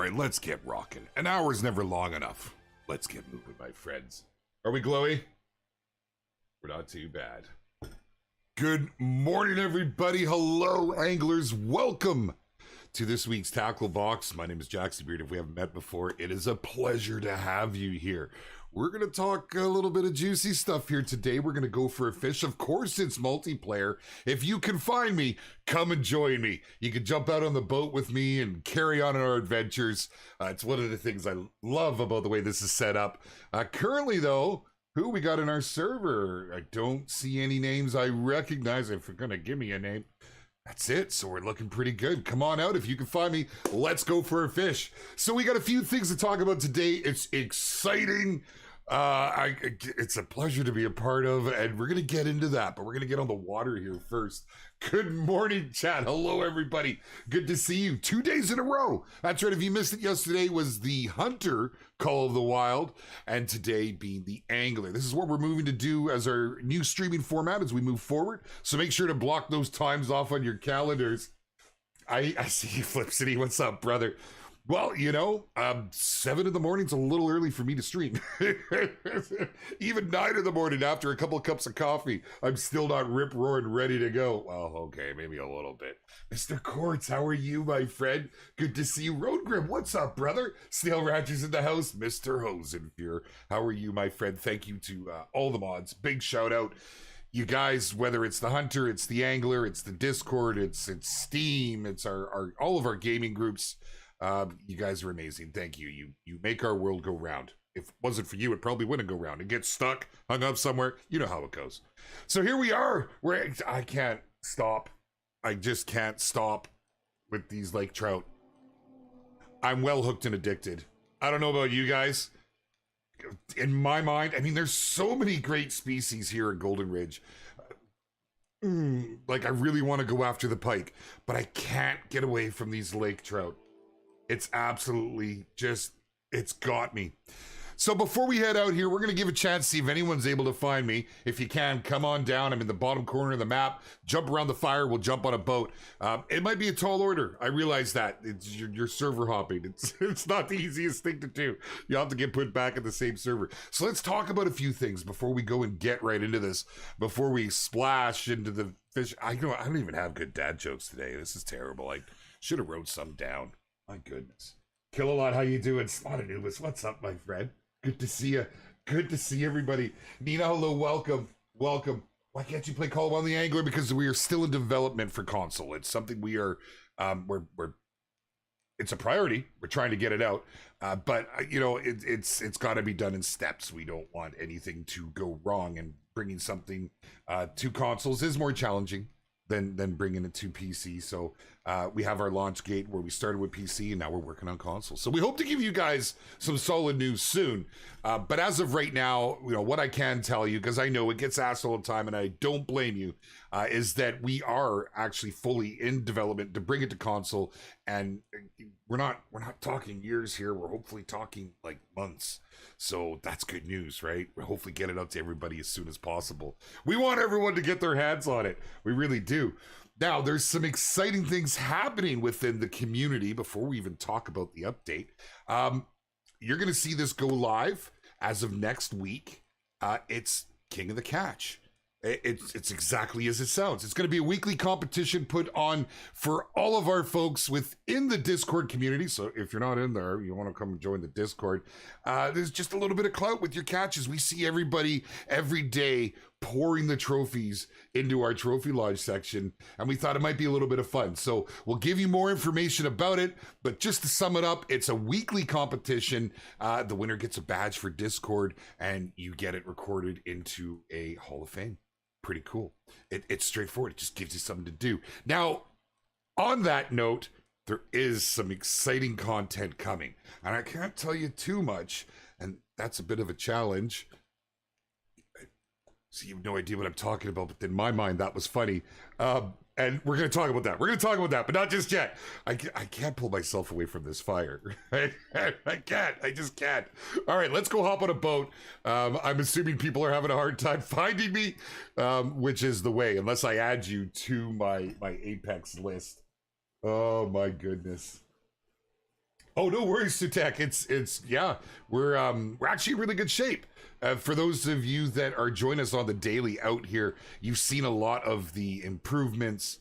right, let's get rocking. An hour's never long enough. Let's get moving, my friends. Are we glowy? We're not too bad. Good morning, everybody. Hello, anglers. Welcome to this week's Tackle Box. My name is Jackson Beard. If we haven't met before, it is a pleasure to have you here. We're going to talk a little bit of juicy stuff here today. We're going to go for a fish. Of course, it's multiplayer. If you can find me, come and join me. You can jump out on the boat with me and carry on our adventures. It's one of the things I love about the way this is set up. Currently, though, who we got in our server? I don't see any names I recognize. If you're going to give me a name, that's it. So we're looking pretty good. Come on out. If you can find me, let's go for a fish. So we got a few things to talk about today. It's exciting. It's a pleasure to be a part of, and we're going to get into that, but we're going to get on the water here first. Good morning, chat. Hello, everybody. Good to see you. 2 days in a row. That's right. If you missed it, yesterday was the Hunter Call of the Wild, and today being the Angler. This is what we're moving to do as our new streaming format as we move forward. So make sure to block those times off on your calendars. I see you, Flip City. What's up, brother? Well, you know, 7 in the morning's a little early for me to stream. Even 9 in the morning after a couple of cups of coffee, I'm still not rip-roaring ready to go. Well, okay, maybe a little bit. Mr. Quartz, how are you, my friend? Good to see you. Road Grim, what's up, brother? Snail Ranchers in the house. Mr. Hosenfear, how are you, my friend? Thank you to all the mods. Big shout out. You guys, whether it's the Hunter, it's the Angler, it's the Discord, it's Steam, it's our all of our gaming groups. You guys are amazing. Thank you. You make our world go round. If it wasn't for you, it probably wouldn't go round. It gets stuck, hung up somewhere. You know how it goes. So here we are. I can't stop. I just can't stop with these lake trout. I'm well hooked and addicted. I don't know about you guys. In my mind, I mean, there's so many great species here in Golden Ridge. Like, I really want to go after the pike, but I can't get away from these lake trout. It's absolutely just, it's got me. So before we head out here, we're going to give a chance to see if anyone's able to find me. If you can, come on down. I'm in the bottom corner of the map. Jump around the fire. We'll jump on a boat. It might be a tall order. I realize that. It's you're server hopping. It's not the easiest thing to do. You have to get put back in the same server. So let's talk about a few things before we go and get right into this. Before we splash into the fish. I don't even have good dad jokes today. This is terrible. I should have wrote some down. My goodness. Kill a lot, how you doing? Spot Anubis, what's up, my friend? Good to see you. Good to see everybody. Nina, hello, welcome. Welcome. Why can't you play Call of on the Angler? Because we are still in development for console. It's something we are, it's a priority. We're trying to get it out. But, you know, it's got to be done in steps. We don't want anything to go wrong, and bringing something to consoles is more challenging than bringing it to PC. So we have our launch gate where we started with PC and now we're working on console. So we hope to give you guys some solid news soon. But as of right now, you know, what I can tell you, because I know it gets asked all the time and I don't blame you, is that we are actually fully in development to bring it to console. And we're not talking years here. We're hopefully talking like months. So that's good news, right? We'll hopefully get it out to everybody as soon as possible. We want everyone to get their hands on it. We really do. Now, there's some exciting things happening within the community before we even talk about the update. You're going to see this go live as of next week. It's King of the Catch. It's exactly as it sounds. It's going to be a weekly competition put on for all of our folks within the Discord community. So if you're not in there, you want to come join the Discord. There's just a little bit of clout with your catches. We see everybody every day pouring the trophies into our trophy lodge section, and we thought it might be a little bit of fun. So we'll give you more information about it, but just to sum it up, it's a weekly competition. The winner gets a badge for Discord, and you get it recorded into a Hall of Fame. Pretty cool. It's straightforward. It just gives you something to do. Now, on that note, there is some exciting content coming, and I can't tell you too much, and that's a bit of a challenge. So you have no idea what I'm talking about, but in my mind, that was funny. And we're going to talk about that. We're going to talk about that, but not just yet. I can't pull myself away from this fire. I can't. I just can't. All right, let's go hop on a boat. I'm assuming people are having a hard time finding me, which is the way, unless I add you to my Apex list. Oh, my goodness. Oh, no worries, Sutek. It's yeah, we're actually in really good shape. For those of you that are joining us on the daily out here, you've seen a lot of the improvements.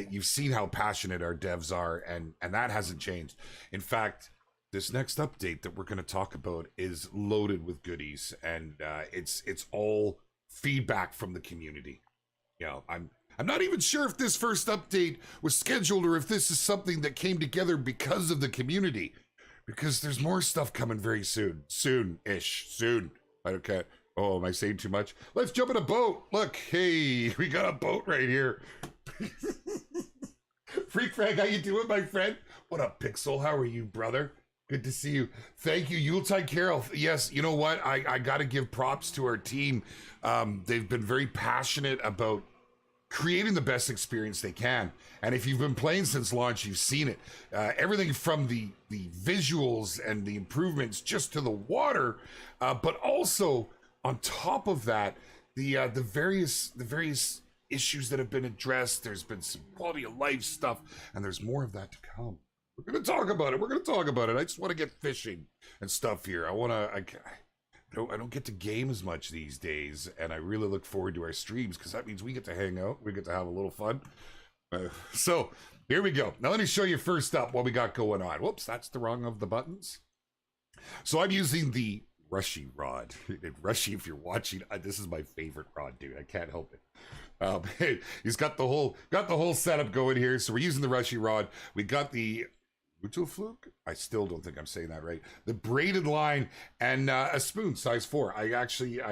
You've seen how passionate our devs are, and that hasn't changed. In fact, this next update that we're going to talk about is loaded with goodies, and it's all feedback from the community. You know, I'm not even sure if this first update was scheduled or if this is something that came together because of the community. Because there's more stuff coming very soon. Soon-ish. Soon. I don't care. Oh, am I saying too much? Let's jump in a boat. Look, hey, we got a boat right here. Freak Frag, how you doing, my friend? What up, Pixel? How are you, brother? Good to see you. Thank you, Yuletide Carol. Yes, you know what? I got to give props to our team. They've been very passionate about creating the best experience they can. And if you've been playing since launch, you've seen it. Everything from the visuals and the improvements just to the water, but also on top of that, the various issues that have been addressed. There's been some quality of life stuff, and there's more of that to come. We're going to talk about it. I just want to get fishing and stuff here. I don't get to game as much these days, and I really look forward to our streams because that means we get to hang out. We get to have a little fun. So here we go. Now let me show you first up what we got going on. Whoops, that's the wrong of the buttons. So I'm using the Rushy rod. Rushy, if you're watching, this is my favorite rod, dude. I can't help it. Hey, he's got the whole setup going here. So we're using the Rushy rod. We got the Fluke? I still don't think I'm saying that right. The braided line and a spoon, size 4. I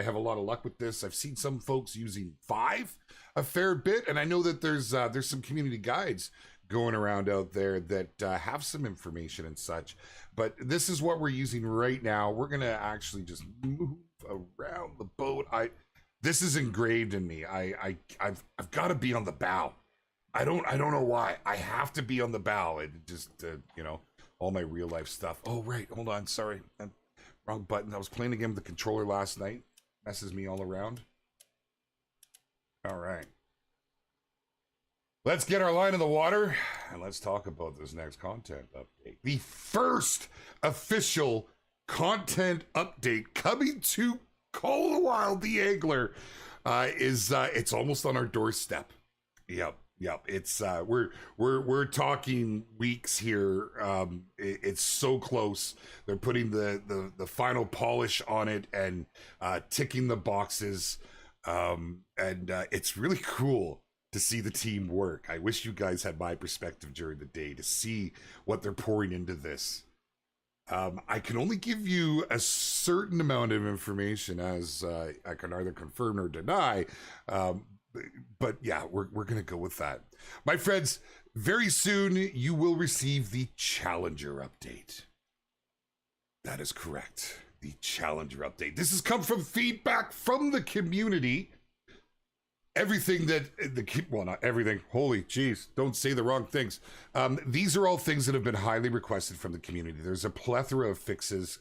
have a lot of luck with this. I've seen some folks using 5 a fair bit, and I know that there's some community guides going around out there that have some information and such. But this is what we're using right now. We're gonna actually just move around the boat. This is engraved in me. I've got to be on the bow. I don't know why. I have to be on the bow. It just, all my real life stuff. Oh, right. Hold on. Sorry. Wrong button. I was playing a game with the controller last night. Messes me all around. All right. Let's get our line in the water and let's talk about this next content update. The first official content update coming to Call of the Wild the Angler it's almost on our doorstep. Yep. It's we're talking weeks here. It's so close. They're putting the final polish on it and ticking the boxes. And it's really cool to see the team work. I wish you guys had my perspective during the day to see what they're pouring into this. I can only give you a certain amount of information, as I can either confirm or deny. But yeah, we're gonna go with that. My friends, very soon you will receive the Challenger update. That is correct. The Challenger update. This has come from feedback from the community. Everything that not everything. Holy jeez, don't say the wrong things. These are all things that have been highly requested from the community. There's a plethora of fixes,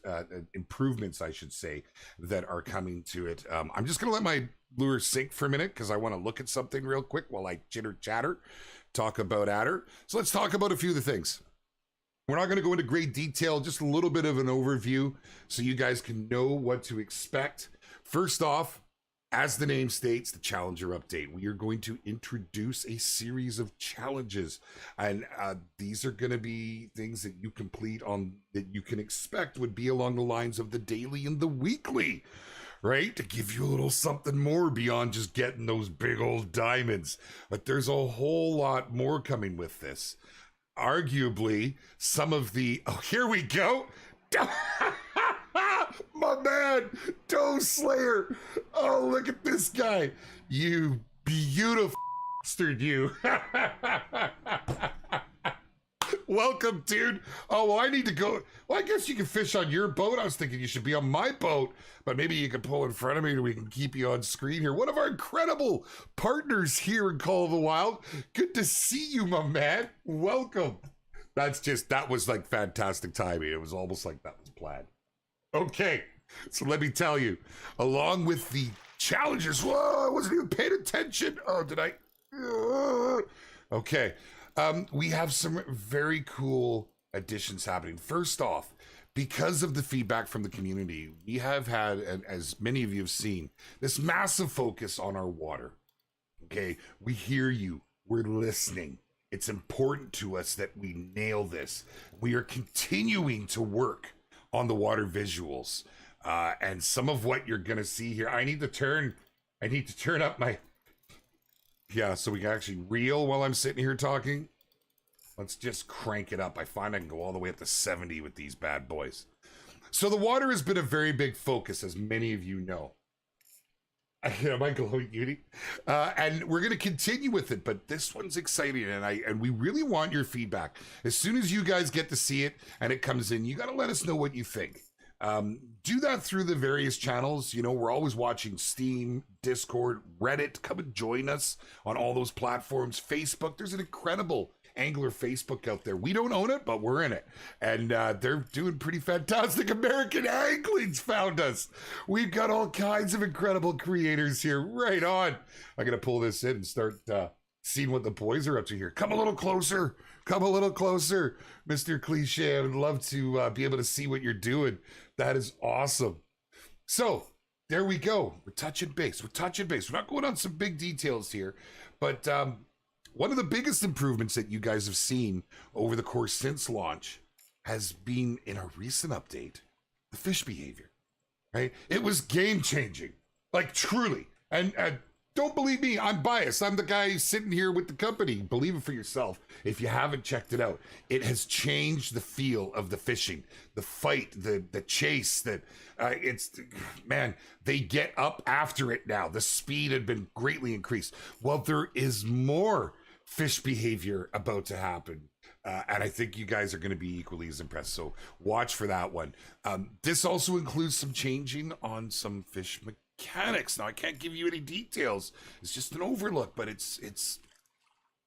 improvements, I should say, that are coming to it. I'm just gonna let my lure sink for a minute because I want to look at something real quick while I chitter chatter, talk about Adder. So let's talk about a few of the things. We're not going to go into great detail, just a little bit of an overview so you guys can know what to expect. First off, as the name states, the Challenger update, we are going to introduce a series of challenges, and these are going to be things that you complete on that you can expect would be along the lines of the daily and the weekly, right? To give you a little something more beyond just getting those big old diamonds. But there's a whole lot more coming with this. Arguably, some of the... Oh, here we go! My man, Doe Slayer! Oh, look at this guy! You beautiful bastard, you! Welcome, dude. Oh, well, I need to go. Well, I guess you can fish on your boat. I was thinking you should be on my boat, but maybe you can pull in front of me and we can keep you on screen here. One of our incredible partners here in Call of the Wild. Good to see you, my man. Welcome. That was like fantastic timing. It was almost like that was planned. Okay, so let me tell you, along with the challenges, whoa, I wasn't even paying attention. Oh, did I? Okay. We have some very cool additions happening. First off, because of the feedback from the community, we have had, and as many of you have seen, this massive focus on our water. Okay, we hear you. We're listening. It's important to us that we nail this. We are continuing to work on the water visuals, and some of what you're gonna see here. I need to turn up my, yeah, so we can actually reel while I'm sitting here talking. Let's just crank it up. I find I can go all the way up to 70 with these bad boys. So the water has been a very big focus, as many of you know. Am I glowing beauty? And we're going to continue with it, but this one's exciting, and we really want your feedback. As soon as you guys get to see it and it comes in, you got to let us know what you think. Do that through the various channels. You know, we're always watching Steam, Discord, Reddit. Come and join us on all those platforms. Facebook, there's an incredible angler Facebook out there. We don't own it, but we're in it, and they're doing pretty fantastic. American Angling's found us. We've got all kinds of incredible creators here. Right on. I'm gonna pull this in and start seeing what the boys are up to here. Come a little closer. Come a little closer, Mr. Cliche. I'd love to be able to see what you're doing. That is awesome. So there we go. We're touching base. We're not going on some big details here, but one of the biggest improvements that you guys have seen over the course since launch has been, in a recent update, the fish behavior, right? It was game changing, like truly. And don't believe me, I'm biased. I'm the guy sitting here with the company. Believe it for yourself. If you haven't checked it out, it has changed the feel of the fishing, the fight, the chase. That man, they get up after it now. The speed had been greatly increased. Well, there is more fish behavior about to happen. And I think you guys are going to be equally as impressed. So watch for that one. This also includes some changing on some fish mechanics. Now I can't give you any details. It's just an overlook, but it's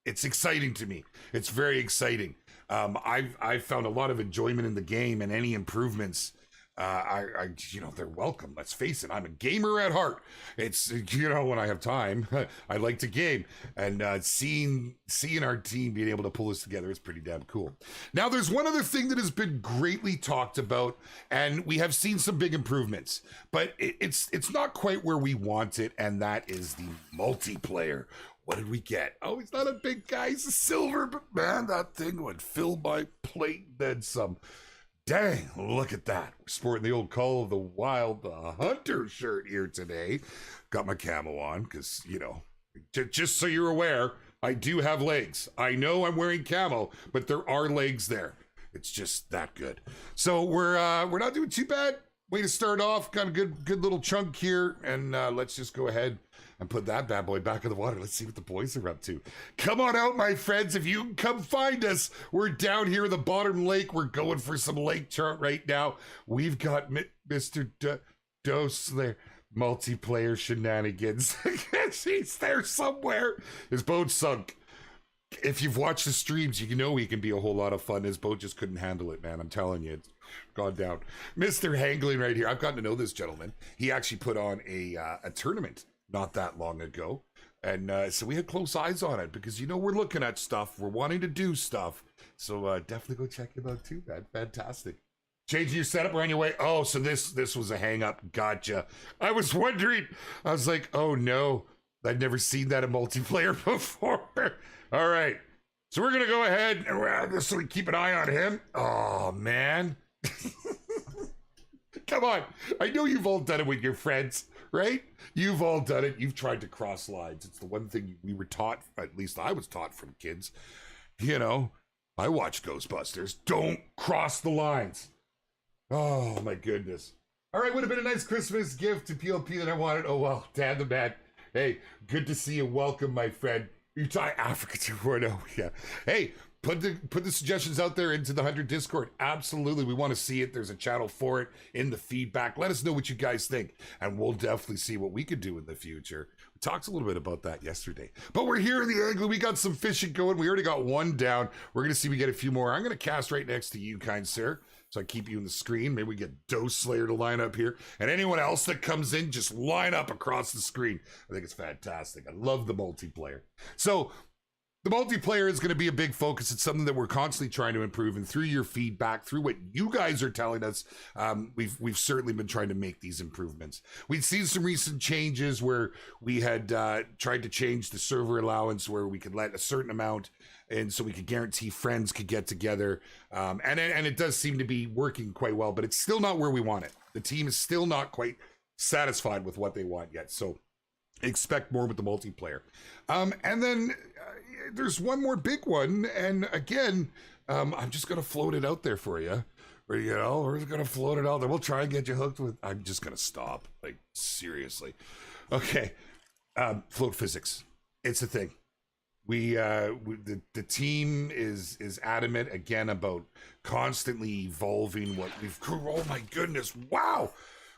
exciting to me. It's very exciting. I've found a lot of enjoyment in the game, and any improvements, they're welcome. Let's face it, I'm a gamer at heart. It's, when I have time, I like to game, and seeing our team being able to pull this together is pretty damn cool. Now, there's one other thing that has been greatly talked about, and we have seen some big improvements, but it's not quite where we want it, and that is the multiplayer. What did we get? Oh, he's not a big guy, he's a silver, but man, that thing would fill my plate then some. Dang, look at that. We're sporting the old Call of the Wild Hunter shirt here today. Got my camo on because, just so you're aware, I do have legs. I know I'm wearing camo, but there are legs there. It's just that good. So we're not doing too bad. Way to start off. Got a good little chunk here, and let's just go ahead and put that bad boy back in the water. Let's see what the boys are up to. Come on out, my friends. If you can come find us, we're down here in the bottom lake. We're going for some lake chart right now. We've got Mr. Dose there. Multiplayer shenanigans. He's there somewhere. His boat sunk. If you've watched the streams, you know he can be a whole lot of fun. His boat just couldn't handle it, man. I'm telling you, it's gone down. Mr. Hangling right here. I've gotten to know this gentleman. He actually put on a tournament not that long ago, and so we had close eyes on it because we're looking at stuff, we're wanting to do stuff, so definitely go check him out too, man. Fantastic. Changing your setup, we're on your way. Oh, so this was a hang up. Gotcha. I was wondering. I was like, oh no, I'd never seen that in multiplayer before. All right, so we're gonna go ahead and we're just keep an eye on him. Oh man. Come on, I know you've all done it with your friends, right? You've all done it. You've tried to cross lines. It's the one thing we were taught, at least I was taught from kids. I watched Ghostbusters. Don't cross the lines. Oh, my goodness. All right, would have been a nice Christmas gift to PLP that I wanted. Oh, well, Dad the man. Hey, good to see you. Welcome, my friend. You try Africa 2.0. Yeah. Hey, put the suggestions out there into the Hunter Discord. Absolutely. We want to see it. There's a channel for it in the feedback. Let us know what you guys think, and we'll definitely see what we could do in the future. We talked a little bit about that yesterday. But we're here in the angle. We got some fishing going. We already got one down. We're going to see if we get a few more. I'm going to cast right next to you, kind sir. So I keep you in the screen. Maybe we get Dose Slayer to line up here. And anyone else that comes in, just line up across the screen. I think it's fantastic. I love the multiplayer. So The multiplayer is going to be a big focus. It's something that we're constantly trying to improve, and through your feedback, through what you guys are telling us, we've certainly been trying to make these improvements. We've seen some recent changes where we had tried to change the server allowance where we could let a certain amount, and so we could guarantee friends could get together, and it does seem to be working quite well, but it's still not where we want it. The team is still not quite satisfied with what they want yet, so expect more with the multiplayer. And then there's one more big one, and again, I'm just gonna float it out there for you. Or, you know, we're just gonna float it out there. We'll try and get you hooked with. I'm just gonna stop. Like, seriously. Okay. Float physics. It's a thing. The team is adamant again about constantly evolving what we've. Oh my goodness! Wow.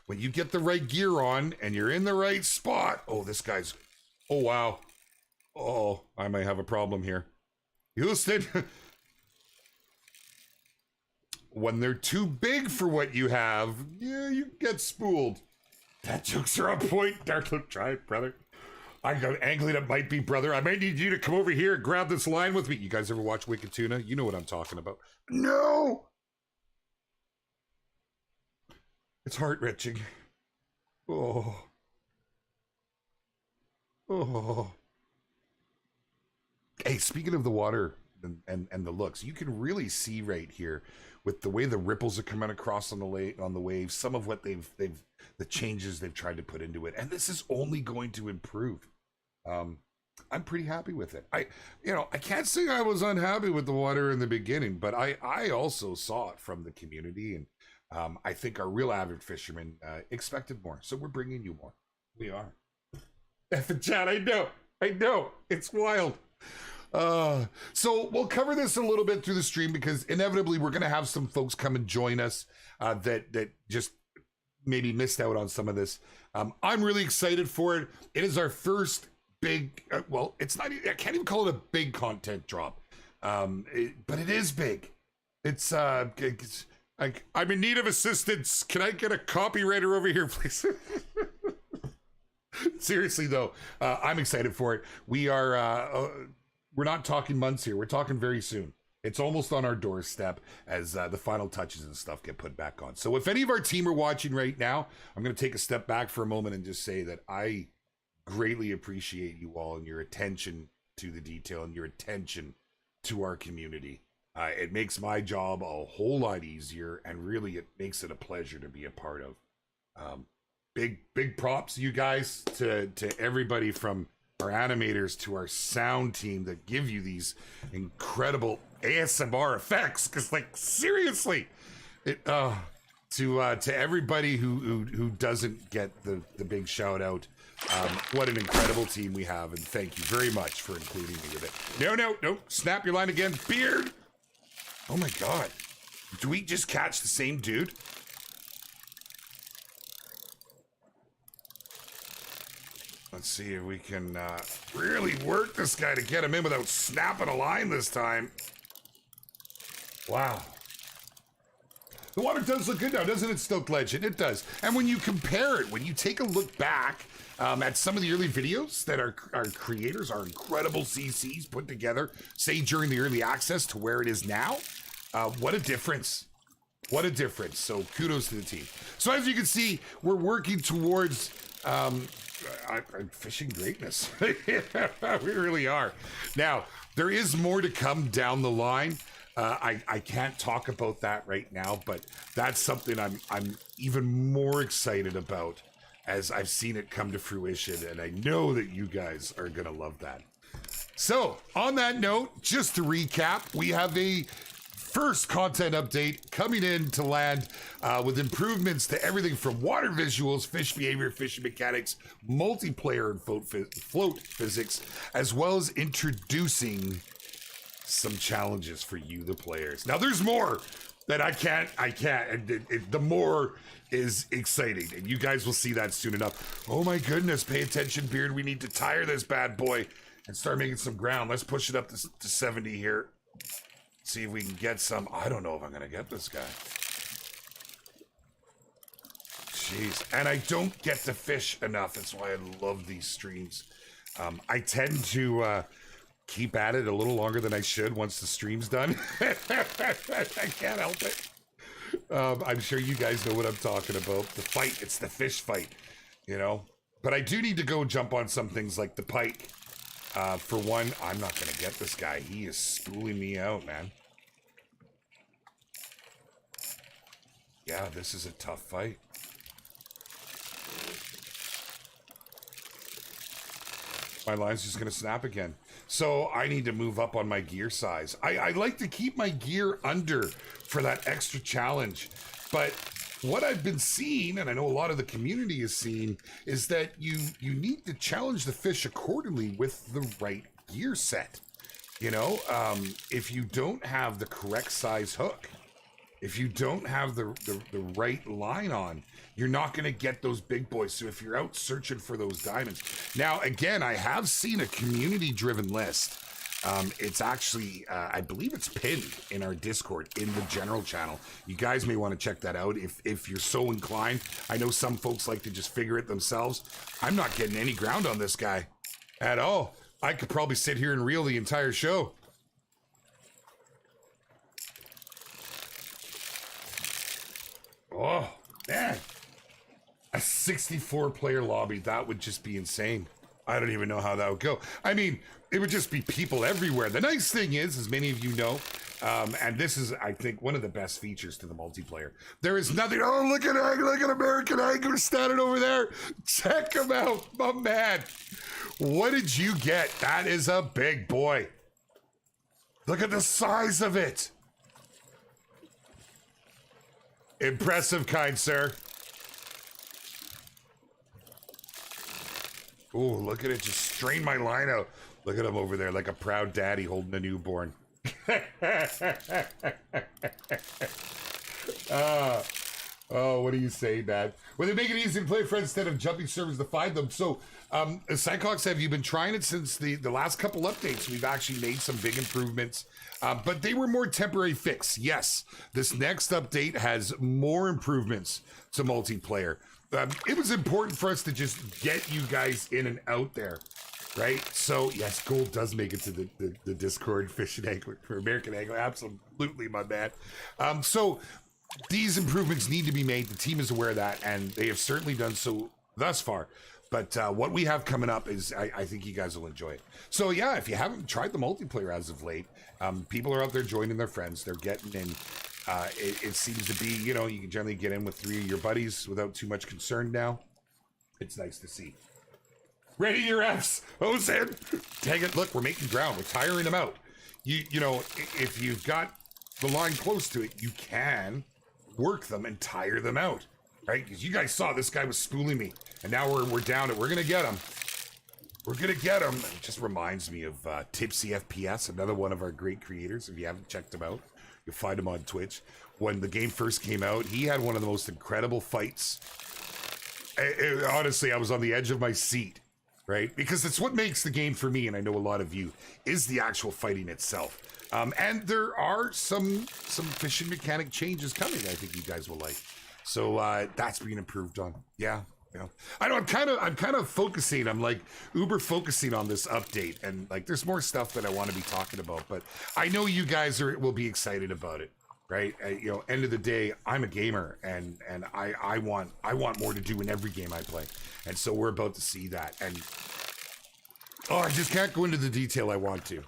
When you get the right gear on and you're in the right spot. Oh, this guy's. Oh wow. Oh, I might have a problem here. Houston. When they're too big for what you have, yeah, you get spooled. That jokes are on point. Darklook, try it, brother. I got angling it might be, brother. I might need you to come over here and grab this line with me. You guys ever watch Wicked Tuna? You know what I'm talking about. No! It's heart-wrenching. Oh. Oh. Hey, speaking of the water and the looks, you can really see right here with the way the ripples are coming across on the waves, some of what the changes they've tried to put into it, and this is only going to improve. I'm pretty happy with it. I can't say I was unhappy with the water in the beginning, but I also saw it from the community, and I think our real avid fishermen expected more, so we're bringing you more. We are. F and chat, I know, it's wild. So we'll cover this a little bit through the stream because inevitably we're going to have some folks come and join us that just maybe missed out on some of this. I'm really excited for it. It is our first big, well, it's not, I can't even call it a big content drop, but it is big. It's I'm in need of assistance. Can I get a copywriter over here, please? Seriously though, I'm excited for it. We're not talking months here. We're talking very soon. It's almost on our doorstep as the final touches and stuff get put back on. So if any of our team are watching right now, I'm going to take a step back for a moment and just say that I greatly appreciate you all and your attention to the detail and your attention to our community. It makes my job a whole lot easier, and really it makes it a pleasure to be a part of. Big props, you guys, to everybody from our animators to our sound team that give you these incredible ASMR effects. Because, like, seriously, to everybody who doesn't get the big shout out, what an incredible team we have, and thank you very much for including me with it. No, snap your line again, Beard. Oh my God, do we just catch the same dude? Let's see if we can really work this guy to get him in without snapping a line this time. Wow. The water does look good now, doesn't it, Stoke Legend? It does. And when you compare it, when you take a look back at some of the early videos that our creators, our incredible CCs put together, say during the early access to where it is now, what a difference. What a difference. So kudos to the team. So as you can see, we're working towards fishing greatness. We really are. Now, there is more to come down the line. I can't talk about that right now, but that's something I'm even more excited about as I've seen it come to fruition, and I know that you guys are gonna love that. So, on that note, just to recap, we have a first content update coming in to land with improvements to everything from water visuals, fish behavior, fishing mechanics, multiplayer and float physics, as well as introducing some challenges for you, the players. Now there's more that I can't, and the more is exciting, and you guys will see that soon enough. Oh my goodness, pay attention, Beard. We need to tire this bad boy and start making some ground. Let's push it up to 70 here. See if we can get some. I don't know if I'm gonna get this guy. Jeez, and I don't get to fish enough. That's why I love these streams. I tend to keep at it a little longer than I should once the stream's done. I can't help it. I'm sure you guys know what I'm talking about. The fight, it's the fish fight, you know? But I do need to go jump on some things like the pike. For one, I'm not going to get this guy. He is spooling me out, man. Yeah, this is a tough fight. My line's just going to snap again. So I need to move up on my gear size. I like to keep my gear under for that extra challenge. But what I've been seeing, and I know a lot of the community is seeing, is that you need to challenge the fish accordingly with the right gear set. You know, if you don't have the correct size hook, if you don't have the right line on, you're not going to get those big boys. So if you're out searching for those diamonds. Now, again, I have seen a community-driven list. It's actually, I believe it's pinned in our Discord in the general channel. You guys may want to check that out if you're so inclined. I know some folks like to just figure it themselves. I'm not getting any ground on this guy at all. I could probably sit here and reel the entire show. Oh, man. A 64-player lobby, that would just be insane. I don't even know how that would go. I mean, it would just be people everywhere. The nice thing is, as many of you know, and this is, I think, one of the best features to the multiplayer. There is nothing, oh, look at American Angler standing over there. Check him out, my man. What did you get? That is a big boy. Look at the size of it. Impressive, kind sir. Oh, look at it. Just strain my line out. Look at him over there like a proud daddy holding a newborn. Oh, what do you say, man? Well, they make it easy to play friends instead of jumping servers to find them. So, Cyclox, have you been trying it since the last couple updates? We've actually made some big improvements, but they were more temporary fix. Yes, this next update has more improvements to multiplayer. It was important for us to just get you guys in and out there, right? So, yes, gold does make it to the Discord fishing angler for American Angler. Absolutely, my man. So, these improvements need to be made. The team is aware of that, and they have certainly done so thus far. But what we have coming up is, I think you guys will enjoy it. So, yeah, if you haven't tried the multiplayer as of late, people are out there joining their friends. They're getting in. It seems to be, you know, you can generally get in with 3 of your buddies without too much concern now. It's nice to see. Ready your Fs, Ozen. Dang it, look, we're making ground. We're tiring them out. You know, if you've got the line close to it, you can work them and tire them out, right? Because you guys saw this guy was spooling me, and now we're down it. We're gonna get him. We're gonna get him. It just reminds me of Tipsy FPS, another one of our great creators. If you haven't checked him out, you'll find him on Twitch. When the game first came out, he had one of the most incredible fights. Honestly, I was on the edge of my seat, right? Because it's what makes the game for me, and I know a lot of you, is the actual fighting itself. And there are some fishing mechanic changes coming I think you guys will like. So that's being improved on. Yeah. Yeah. I know I'm kind of focusing. I'm like uber focusing on this update, and like there's more stuff that I want to be talking about, but I know you guys will be excited about it, right? You know, end of the day, I'm a gamer, and I want more to do in every game I play, and so we're about to see that. And I just can't go into the detail I want to.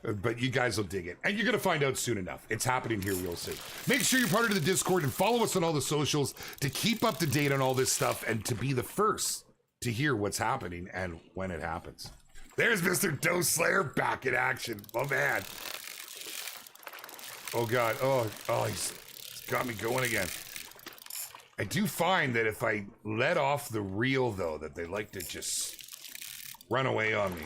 But you guys will dig it, and you're gonna find out soon enough. It's happening here real soon. Make sure you're part of the Discord and follow us on all the socials to keep up to date on all this stuff and to be the first to hear what's happening and when it happens. There's Mr. Dose Slayer back in action, my man. Oh god, oh he's got me going again. I do find that if I let off the reel though, that they like to just run away on me.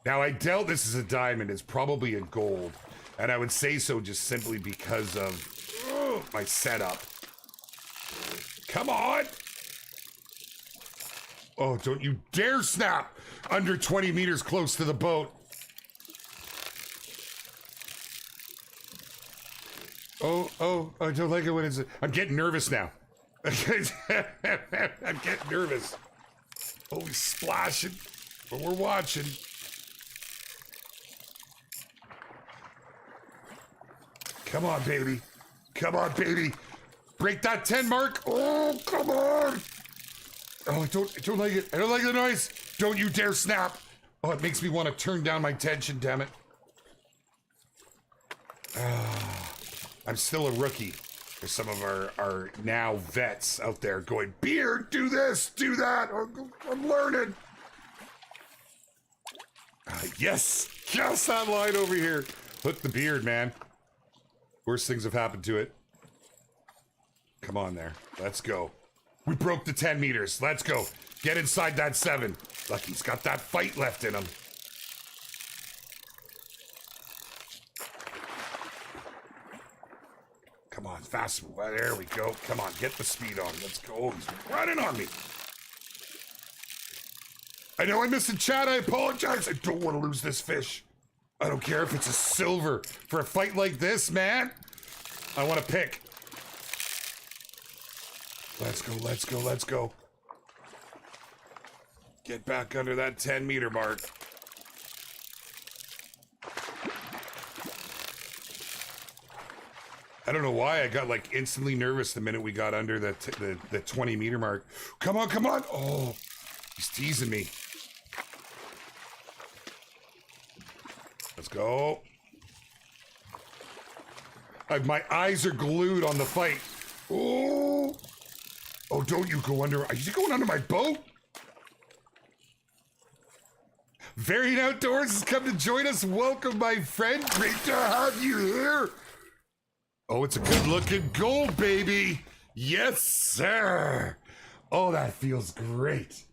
Now, I doubt this is a diamond. It's probably a gold. And I would say so just simply because of my setup. Come on! Oh, don't you dare snap under 20 meters close to the boat. Oh, I don't like it when it's... I'm getting nervous now. I'm getting nervous. Always splashing, but we're watching. Come on, baby. Come on, baby. Break that 10 mark. Oh, come on. Oh, I don't like it. I don't like the noise. Don't you dare snap. Oh, it makes me want to turn down my tension, damn it. I'm still a rookie. There's some of our now vets out there going, Beard, do this, do that. I'm learning. Yes, just that line over here. Hook the beard, man. Worst things have happened to it. Come on there. Let's go. We broke the 10 meters. Let's go. Get inside that 7. Lucky's got that fight left in him. Come on, fast. Well, there we go. Come on, get the speed on. Let's go. Oh, he's running on me. I know I missed a chat. I apologize. I don't want to lose this fish. I don't care if it's a silver. For a fight like this, man, I want to pick. Let's go, let's go, let's go. Get back under that 10 meter mark. I don't know why I got like instantly nervous the minute we got under the 20 meter mark. Come on, come on. Oh, he's teasing me. Let's go. My eyes are glued on the fight. Oh. Oh, don't you go under. Are you going under my boat? Varied Outdoors has come to join us. Welcome, my friend. Great to have you here. Oh, it's a good looking goal, baby. Yes, sir. Oh, that feels great.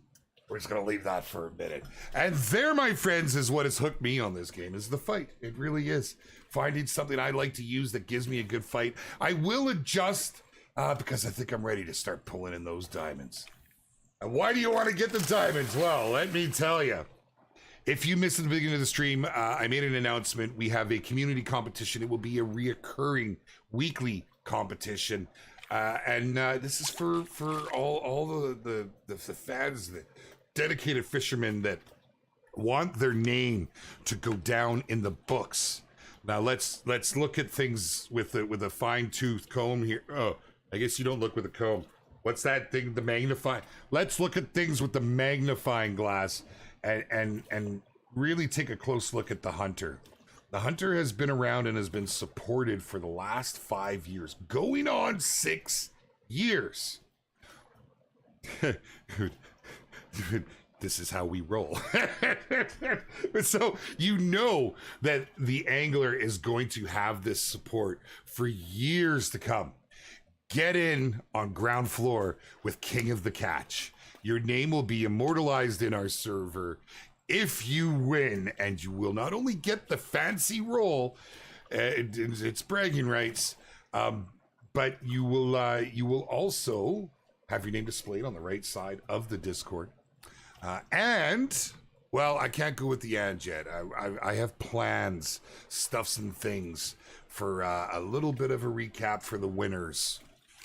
We're just going to leave that for a minute. And there, my friends, is what has hooked me on this game, is the fight. It really is. Finding something I like to use that gives me a good fight. I will adjust because I think I'm ready to start pulling in those diamonds. And why do you want to get the diamonds? Well, let me tell you. If you missed the beginning of the stream, I made an announcement. We have a community competition. It will be a reoccurring weekly competition. And this is for all the fans, the dedicated fishermen that want their name to go down in the books. Now let's look at things with a fine-tooth comb here. Oh, I guess you don't look with a comb. What's that thing? The magnifying. Let's look at things with the magnifying glass and really take a close look at the Hunter. The Hunter has been around and has been supported for the last 5 years, going on 6 years. This is how we roll. So you know that the angler is going to have this support for years to come. Get in on ground floor with King of the Catch. Your name will be immortalized in our server if you win, and you will not only get the fancy roll, it's bragging rights, but you will also have your name displayed on the right side of the Discord. And, well, I can't go with the and yet. I have plans, stuffs and things for a little bit of a recap for the winners.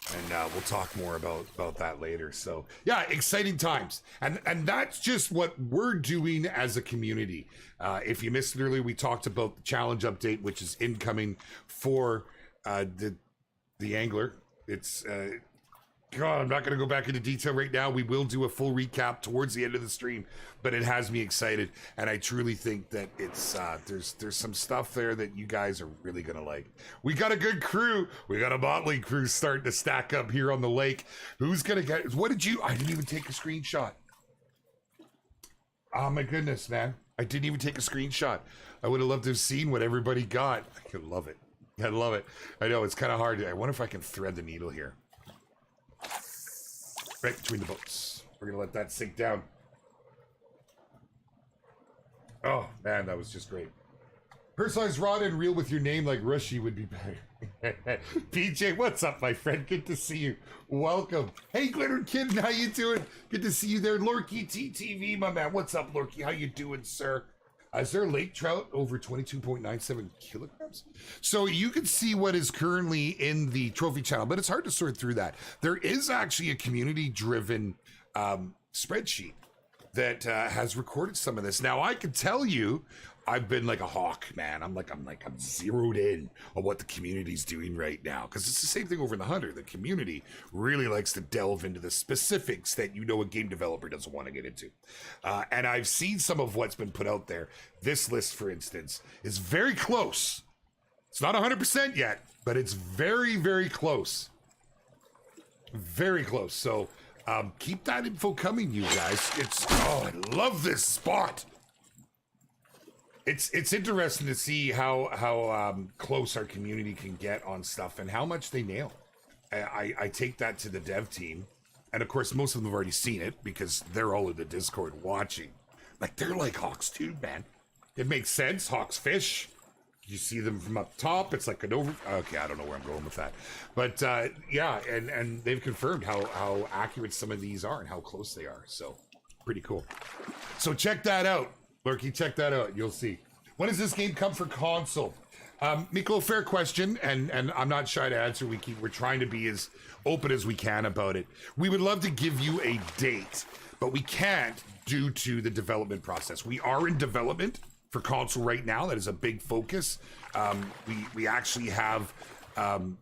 And we'll talk more about that later. So, yeah, exciting times. And that's just what we're doing as a community. If you missed it earlier, we talked about the challenge update, which is incoming for the angler. It's... God, I'm not going to go back into detail right now. We will do a full recap towards the end of the stream, but it has me excited, and I truly think that it's there's some stuff there that you guys are really going to like. We got a good crew. We got a motley crew starting to stack up here on the lake. Who's going to get... What did you... I didn't even take a screenshot. Oh, my goodness, man. I didn't even take a screenshot. I would have loved to have seen what everybody got. I could love it. I love it. I know, it's kind of hard. I wonder if I can thread the needle here. Right between the boats. We're gonna let that sink down. Oh man, that was just great. Personalized rod and reel with your name like Rushy would be better. PJ, what's up, my friend? Good to see you. Welcome. Hey, Glitter Kid, how you doing? Good to see you there. Lorky TTV, my man. What's up, Lorky? How you doing, sir? Is there lake trout over 22.97 kilograms? So you can see what is currently in the trophy channel, but it's hard to sort through that. There is actually a community-driven spreadsheet that has recorded some of this. Now I can tell you, I've been like a hawk, man. I'm zeroed in on what the community's doing right now, because it's the same thing over in the Hunter. The community really likes to delve into the specifics that a game developer doesn't want to get into. And I've seen some of what's been put out there. This list, for instance, is very close. It's not 100% yet, but it's very, very close. Very close. So keep that info coming, you guys. I love this spot. It's interesting to see how close our community can get on stuff and how much they nail. I take that to the dev team, and of course most of them have already seen it because they're all in the Discord watching. Like, they're like hawks too, man. It makes sense. Hawks fish. You see them from up top. It's like an over. Okay, I don't know where I'm going with that, but yeah, and they've confirmed how accurate some of these are and how close they are. So pretty cool. So check that out. Lurky, check that out. You'll see. When does this game come for console? Miklo, fair question, and I'm not shy to answer. We're trying to be as open as we can about it. We would love to give you a date, but we can't due to the development process. We are in development for console right now. That is a big focus. We actually have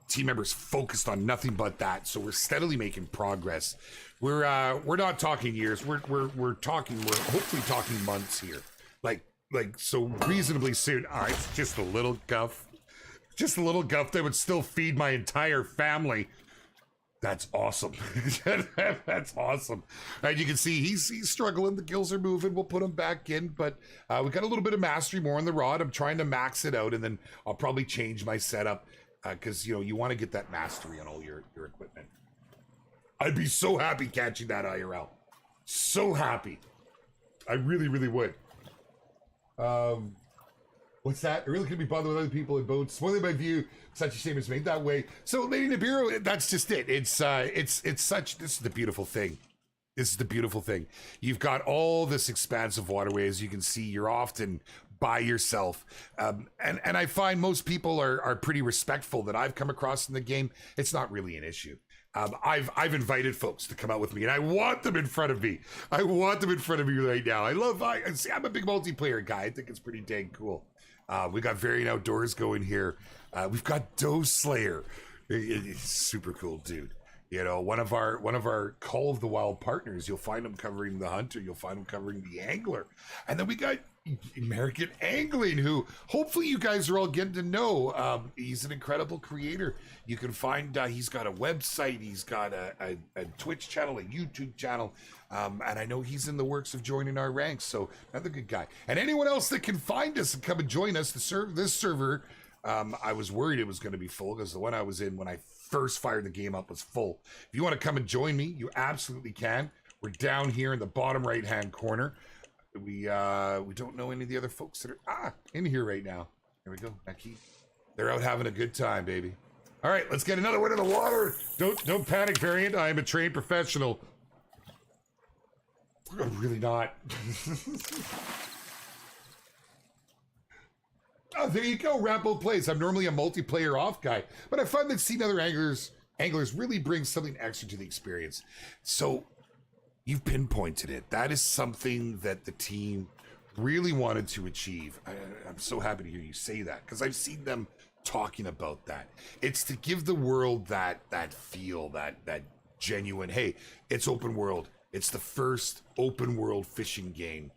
team members focused on nothing but that, so we're steadily making progress. We're not talking years. We're hopefully talking months here. Like so reasonably soon. All right, just a little guff. Just a little guff that would still feed my entire family. That's awesome. That's awesome. And you can see he's struggling. The gills are moving. We'll put him back in, but we got a little bit of mastery more on the rod. I'm trying to max it out, and then I'll probably change my setup because you want to get that mastery on all your equipment. I'd be so happy catching that IRL. So happy. I really, really would. What's that? I really couldn't be bothered with other people in boats. Spoiling my view, such a shame it's made that way. So, Lady Nibiru, that's just it. It's such, this is the beautiful thing. This is the beautiful thing. You've got all this expansive waterway. As you can see, you're often by yourself. And I find most people are pretty respectful that I've come across in the game. It's not really an issue. I've invited folks to come out with me, and I want them in front of me. I want them in front of me right now. I'm a big multiplayer guy. I think it's pretty dang cool. We got Variant Outdoors going here. We've got Doe Slayer. It's super cool, dude. One of our Call of the Wild partners. You'll find them covering the Hunter. You'll find them covering the Angler, and then we got American Angling, who hopefully you guys are all getting to know. He's an incredible creator. You can find he's got a website, he's got a Twitch channel, a YouTube channel, and I know he's in the works of joining our ranks. So another good guy. And anyone else that can find us and come and join us, this server, I was worried it was going to be full because the one I was in when I first fired the game up was full. If you want to come and join me, you absolutely can. We're down here in the bottom right hand corner. We don't know any of the other folks that are in here right now. There we go. They're out having a good time, baby. All right, let's get another one in the water. Don't panic, Variant. I am a trained professional. I'm really not. Oh, there you go. Rambo plays. I'm normally a multiplayer off guy, but I find that seeing other anglers really brings something extra to the experience. So you've pinpointed it. That is something that the team really wanted to achieve. I'm so happy to hear you say that because I've seen them talking about that. It's to give the world that feel, that genuine, hey, it's open world. It's the first open world fishing game,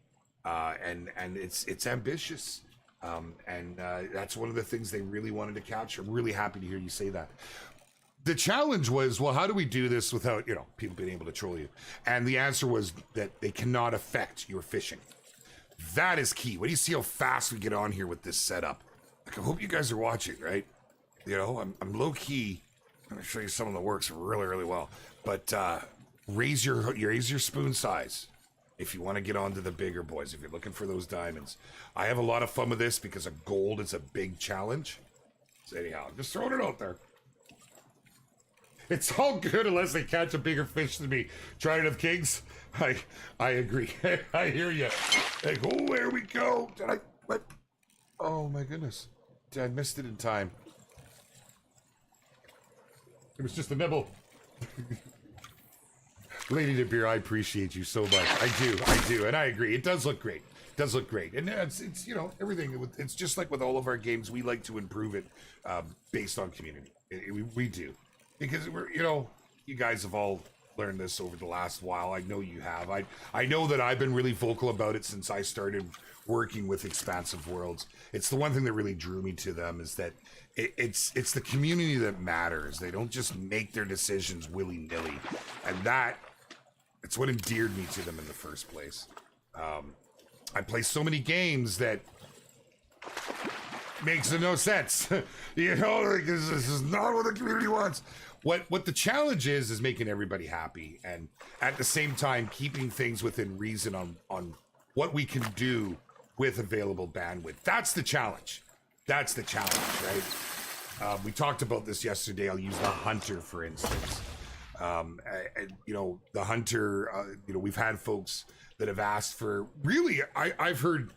and it's ambitious. And that's one of the things they really wanted to capture. I'm really happy to hear you say that. The challenge was, well, how do we do this without, people being able to troll you? And the answer was that they cannot affect your fishing. That is key. What do you see how fast we get on here with this setup? Like, I hope you guys are watching, right? I'm low key. I'm gonna show you something that works really, really well. But raise your spoon size if you want to get onto the bigger boys. If you're looking for those diamonds, I have a lot of fun with this because a gold is a big challenge. So anyhow, I'm just throwing it out there. It's all good unless they catch a bigger fish than me. Trident of Kings. I agree. I hear you. Like, oh, there we go. What? Oh my goodness. I missed it in time. It was just a nibble. Lady de Beer, I appreciate you so much. I do, and I agree. It does look great. It does look great, and it's you know everything. It's just like with all of our games, we like to improve it based on community. We do, because we're you guys have all learned this over the last while. I know you have. I know that I've been really vocal about it since I started working with Expansive Worlds. It's the one thing that really drew me to them is that it's the community that matters. They don't just make their decisions willy-nilly, and it's what endeared me to them in the first place. I play so many games that makes no sense. Like this is not what the community wants. What the challenge is making everybody happy, and at the same time keeping things within reason on what we can do with available bandwidth. That's the challenge. That's the challenge, right? We talked about this yesterday. I'll use the Hunter, for instance. The Hunter, we've had folks that have asked for, really, I've heard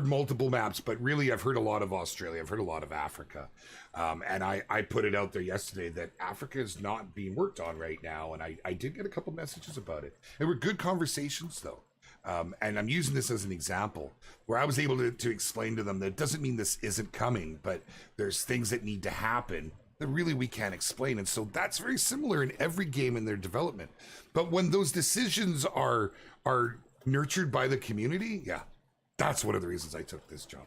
multiple maps, but really I've heard a lot of Australia. I've heard a lot of Africa. And I put it out there yesterday that Africa is not being worked on right now. And I did get a couple messages about it. They were good conversations, though. And I'm using this as an example where I was able to explain to them that it doesn't mean this isn't coming, but there's things that need to happen that really we can't explain. And so that's very similar in every game in their development. But when those decisions are nurtured by the community, yeah, that's one of the reasons I took this job.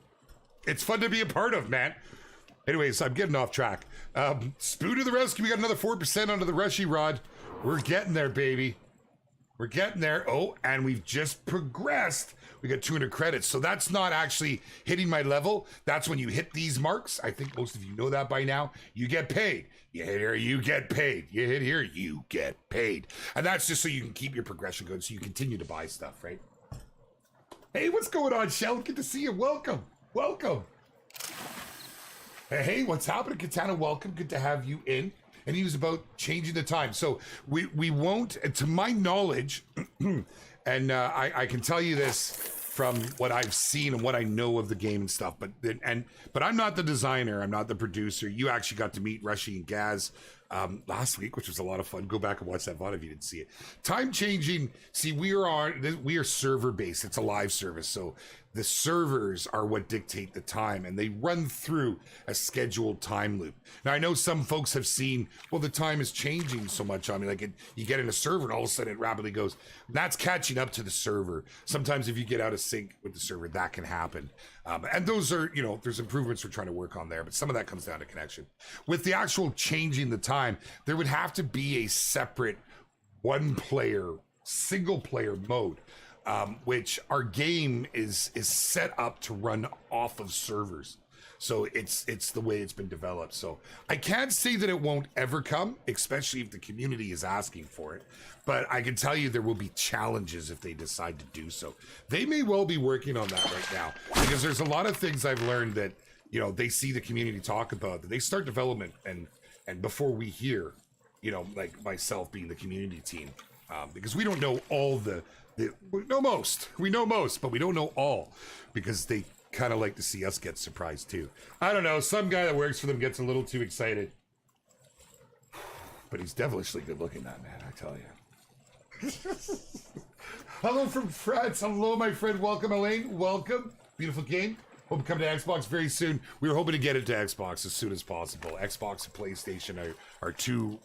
It's fun to be a part of, man. Anyways, I'm getting off track. Spoo to the rescue. We got another 4% onto the Rushy Rod. We're getting there, baby. We're getting there. Oh, and we've just progressed. We got 200 credits. So that's not actually hitting my level. That's when you hit these marks. I think most of you know that by now. You get paid. You hit here, you get paid. You hit here, you get paid. And that's just so you can keep your progression good, so you continue to buy stuff, right? Hey, what's going on, Shell? Good to see you. Welcome. Welcome. Hey, what's happening, Katana? Welcome. Good to have you in. And he was about changing the time. So we won't, to my knowledge, and I can tell you this from what I've seen and what I know of the game and stuff, but I'm not the designer, I'm not the producer. You actually got to meet Rushy and Gaz last week, which was a lot of fun. Go back and watch that VOD if you didn't see it. Time changing, see, we are server based. It's a live service, so the servers are what dictate the time, and they run through a scheduled time loop. Now, I know some folks have seen, well, the time is changing so much on me. Like, you get in a server, and all of a sudden it rapidly goes. That's catching up to the server. Sometimes if you get out of sync with the server, that can happen. And those are, there's improvements we're trying to work on there, but some of that comes down to connection. With the actual changing the time, there would have to be a separate one-player, single-player mode. Which our game is set up to run off of servers. So it's the way it's been developed. So I can't say that it won't ever come, especially if the community is asking for it. But I can tell you there will be challenges if they decide to do so. They may well be working on that right now, because there's a lot of things I've learned that, they see the community talk about, that they start development and before we hear, like myself being the community team, because we don't know all we know most, but we don't know all, because they kind of like to see us get surprised too. I don't know, some guy that works for them gets a little too excited. But he's devilishly good looking, that man, I tell you. Hello from France. Hello, my friend. Welcome, Elaine. Welcome. Beautiful game. Hope to come to Xbox very soon. We were hoping to get it to Xbox as soon as possible. Xbox and PlayStation are two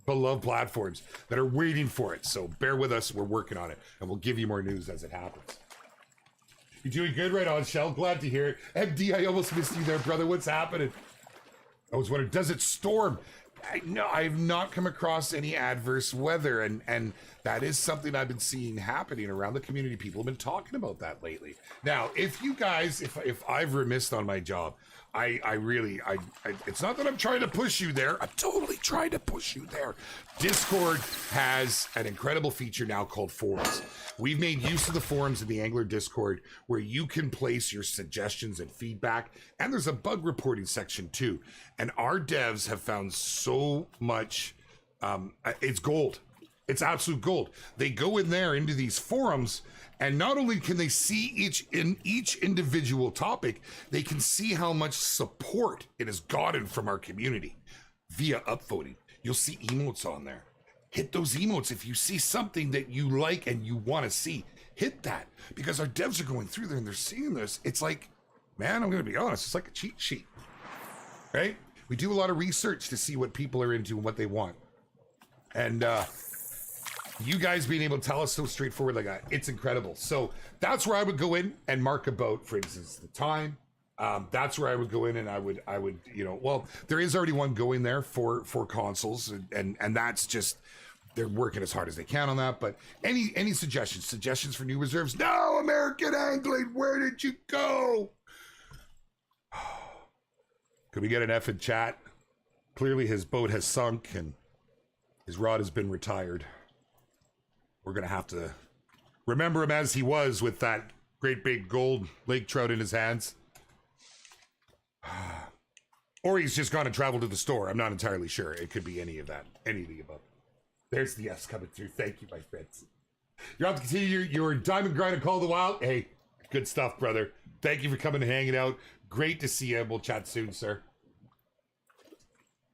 beloved platforms that are waiting for it. So bear with us. We're working on it, and we'll give you more news as it happens. You're doing good, right on, Shell. Glad to hear it. MD, I almost missed you there, brother. What's happening? I was wondering, does it storm? No, I've not come across any adverse weather, and that is something I've been seeing happening around the community. People have been talking about that lately. Now, if you guys, if I've remissed on my job, I really, it's not that I'm trying to push you there. I'm totally trying to push you there. Discord has an incredible feature now called forums. We've made use of the forums in the Angler Discord where you can place your suggestions and feedback, and there's a bug reporting section too. And our devs have found so much, it's gold. It's absolute gold. They go in there into these forums, and not only can they see each individual topic, they can see how much support it has gotten from our community via upvoting. You'll see emotes on there. hit those emotes. If you see something that you like and you want to see, hit that, because our devs are going through there and they're seeing this. It's like, man, I'm going to be honest, it's like a cheat sheet, right? We do a lot of research to see what people are into and what they want. And you guys being able to tell us so straightforward like that, it's incredible. So that's where I would go in and mark about, for instance, the time. That's where I would go in, and I would, you know, well, there is already one going there for consoles, and that's just, they're working as hard as they can on that. But any suggestions for new reserves? No, American Angling, where did you go? Could we get an F in chat? Clearly his boat has sunk and his rod has been retired. We're gonna have to remember him as he was, with that great big gold lake trout in his hands. Or he's just gone and traveled to the store. I'm not entirely sure. It could be any of that. Any of the above. There's the S coming through. Thank you, my friends. You're off to continue your diamond grind and Call of the Wild. Hey, good stuff, brother. Thank you for coming and hanging out. Great to see you. We'll chat soon, sir.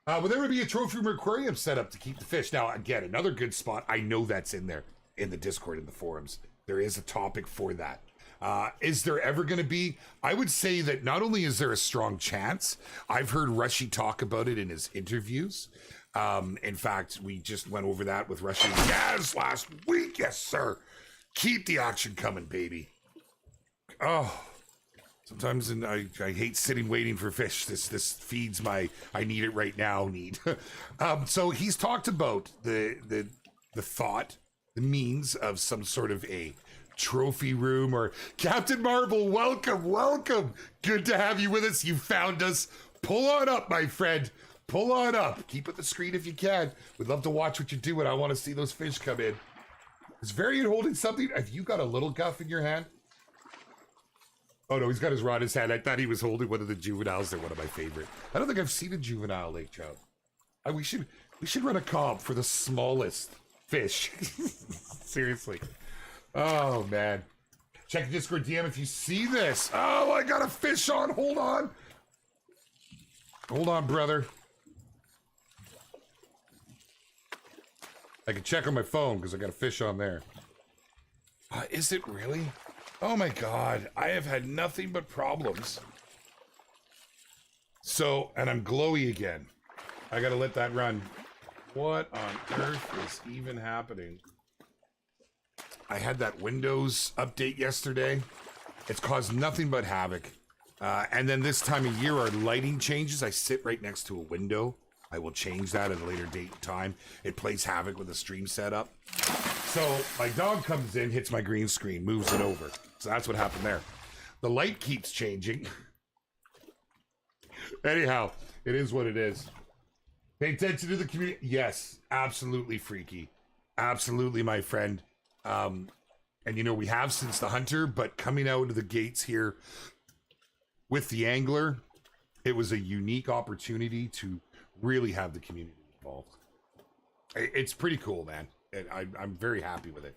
Will there be a trophy room aquarium set up to keep the fish? Now, again, another good spot. I know that's in there in the Discord, in the forums. There is a topic for that. Is there ever going to be? I would say that not only is there a strong chance, I've heard Rushy talk about it in his interviews. In fact, we just went over that with Rushy. Yes, last week. Yes, sir. Keep the action coming, baby. Oh, sometimes I hate sitting waiting for fish. This feeds my I need it right now need. So he's talked about the thought, the means of some sort of a trophy room. Or Captain Marvel, welcome. Good to have you with us. You found us. Pull on up, my friend. Pull on up. Keep at the screen if you can. We'd love to watch what you're doing. I want to see those fish come in. Is Varian holding something? Have you got a little guff in your hand? Oh no, he's got his rod in his hand. I thought he was holding one of the juveniles. They're one of my favorite. I don't think I've seen a juvenile lake trout. We should run a comp for the smallest fish. Seriously. Oh man. Check the Discord DM if you see this. Oh, I got a fish on. Hold on. Hold on, brother. I can check on my phone because I got a fish on there. Is it really? Oh my god, I have had nothing but problems. So, and I'm glowy again. I gotta let that run. What on earth is even happening? I had that Windows update yesterday. It's caused nothing but havoc. And then this time of year, our lighting changes. I sit right next to a window. I will change that at a later date and time. It plays havoc with the stream setup. So my dog comes in, hits my green screen, moves it over. So that's what happened there. The light keeps changing. Anyhow, it is what it is. Pay attention to the community. Yes, absolutely, Freaky. Absolutely, my friend. And you know, we have since the Hunter, but coming out of the gates here with the Angler, it was a unique opportunity to really have the community involved. It's pretty cool, man. I'm very happy with it.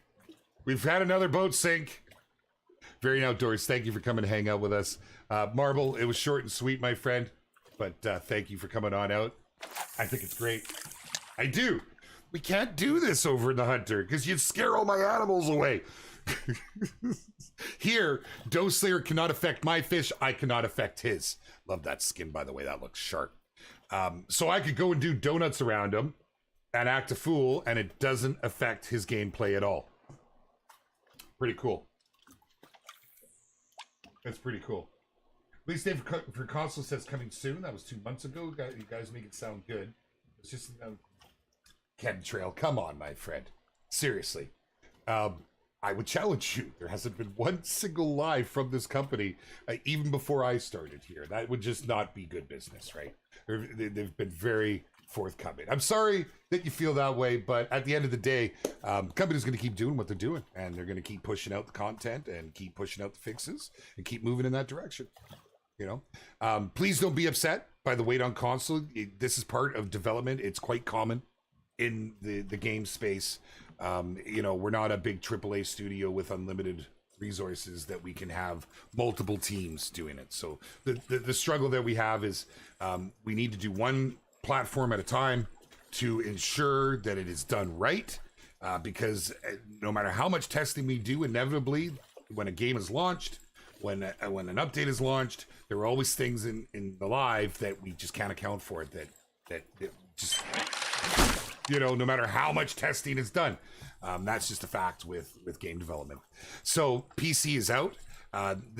We've had another boat sink. Very outdoors. Thank you for coming to hang out with us. Marble, it was short and sweet, my friend, but thank you for coming on out. I think it's great. I do. We can't do this over in the Hunter because you'd scare all my animals away. Here, Doe Slayer cannot affect my fish. I cannot affect his. Love that skin, by the way. That looks sharp. So I could go and do donuts around him and act a fool, and it doesn't affect his gameplay at all. Pretty cool. That's pretty cool. Release date for console says coming soon. That was 2 months ago. You guys make it sound good. It's just chemtrail. Come on, my friend. Seriously. I would challenge you. There hasn't been one single lie from this company, even before I started here. That would just not be good business, right? They've been very forthcoming. I'm sorry that you feel that way, but at the end of the day, the company's going to keep doing what they're doing, and they're going to keep pushing out the content and keep pushing out the fixes and keep moving in that direction. You know, please don't be upset by the wait on console. This is part of development. It's quite common in the game space. You know, we're not a big AAA studio with unlimited resources that we can have multiple teams doing it. So the struggle that we have is we need to do one platform at a time. to ensure that it is done right, because no matter how much testing we do, inevitably, when a game is launched, when an update is launched, there are always things in the live that we just can't account for. That just, you know, no matter how much testing is done, that's just a fact with game development. So PC is out.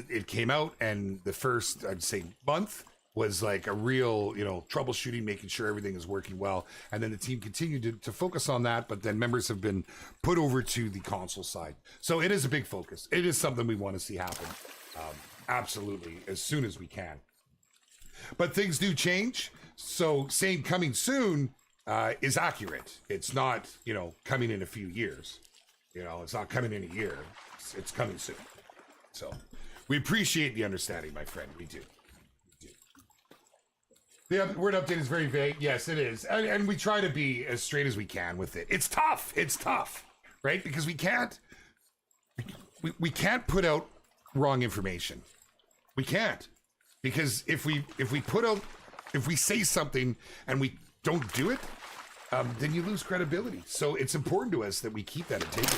It came out, and the first, I'd say, month was like a real, you know, troubleshooting, making sure everything is working well. And then the team continued to focus on that, but then members have been put over to the console side. So it is a big focus. It is something we want to see happen, absolutely, as soon as we can. But things do change. So saying coming soon is accurate. It's not, you know, coming in a few years. You know, it's not coming in a year. It's coming soon. So we appreciate the understanding, my friend. We do. The word update is very vague. Yes, it is. And we try to be as straight as we can with it. It's tough. It's tough, right? Because we can't put out wrong information. We can't. Because if we say something and we don't do it, then you lose credibility. So it's important to us that we keep that integrity.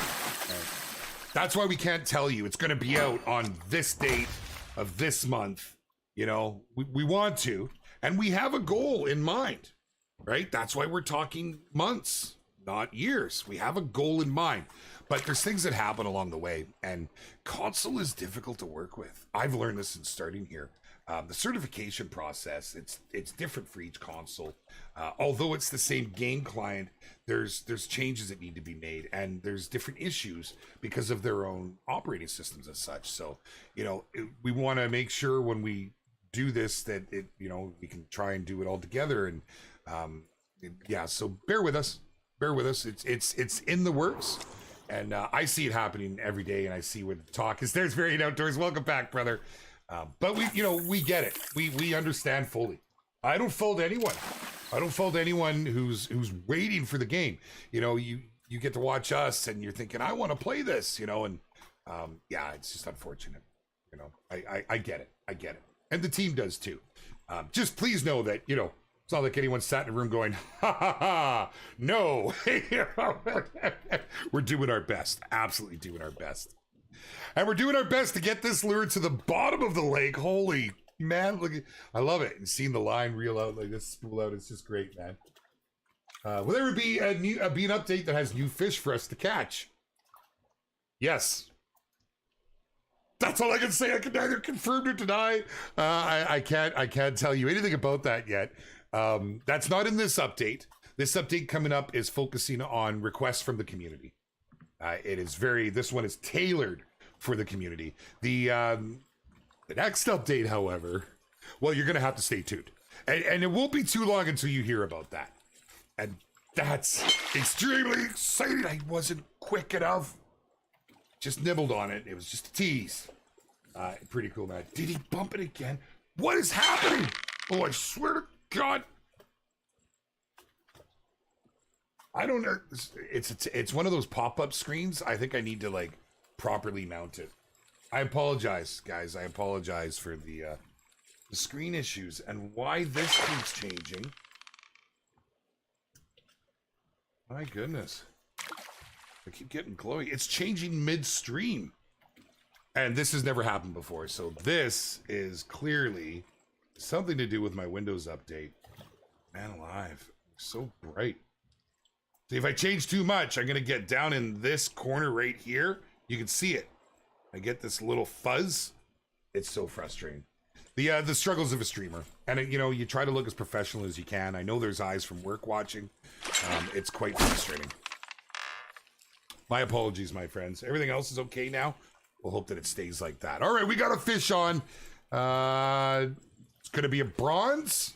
That's why we can't tell you it's going to be out on this date of this month. You know, we want to, and we have a goal in mind, right? That's why we're talking months, not years. We have a goal in mind, but there's things that happen along the way, and console is difficult to work with. I've learned this in starting here. The certification process, it's different for each console. Although it's the same game client, there's changes that need to be made, and there's different issues because of their own operating systems as such. So, you know, we want to make sure when we do this that it, you know, we can try and do it all together. And yeah, so bear with us. It's in the works, and I see it happening every day, and I see what the talk is. There's Varied Outdoors. Welcome back, brother. But we, you know, we get it. We understand fully. I don't fault anyone. I don't fault anyone who's waiting for the game. You know, you get to watch us and you're thinking, I want to play this, you know, and yeah, it's just unfortunate. You know, I get it. I get it. And the team does too. Just please know that, you know, it's not like anyone sat in a room going, ha ha ha, no. We're doing our best. Absolutely doing our best. And we're doing our best to get this lure to the bottom of the lake. Holy man, look! I love it. And seeing the line reel out like this, spool out, it's just great, man. Will there be an update that has new fish for us to catch? Yes. That's all I can say. I can neither confirm nor deny. I can't tell you anything about that yet. That's not in this update. This update coming up is focusing on requests from the community. This one is tailored for the community. The next update, however, well, you're going to have to stay tuned. And it won't be too long until you hear about that. And that's extremely exciting. I wasn't quick enough. Just nibbled on it. It was just a tease. Pretty cool, man. Did he bump it again? What is happening? Oh, I swear to God. I don't know. It's one of those pop-up screens. I think I need to like properly mount it. I apologize, guys. I apologize for the screen issues and why this keeps changing. My goodness. I keep getting glowy. It's changing mid-stream. And this has never happened before. So this is clearly something to do with my Windows update. Man alive. So bright. See, if I change too much, I'm going to get down in this corner right here. You can see it. I get this little fuzz. It's so frustrating. The struggles of a streamer. And, you know, you try to look as professional as you can. I know there's eyes from work watching. It's quite frustrating. My apologies, my friends. Everything else is okay now. We'll hope that it stays like that. All right, we got a fish on. It's going to be a bronze.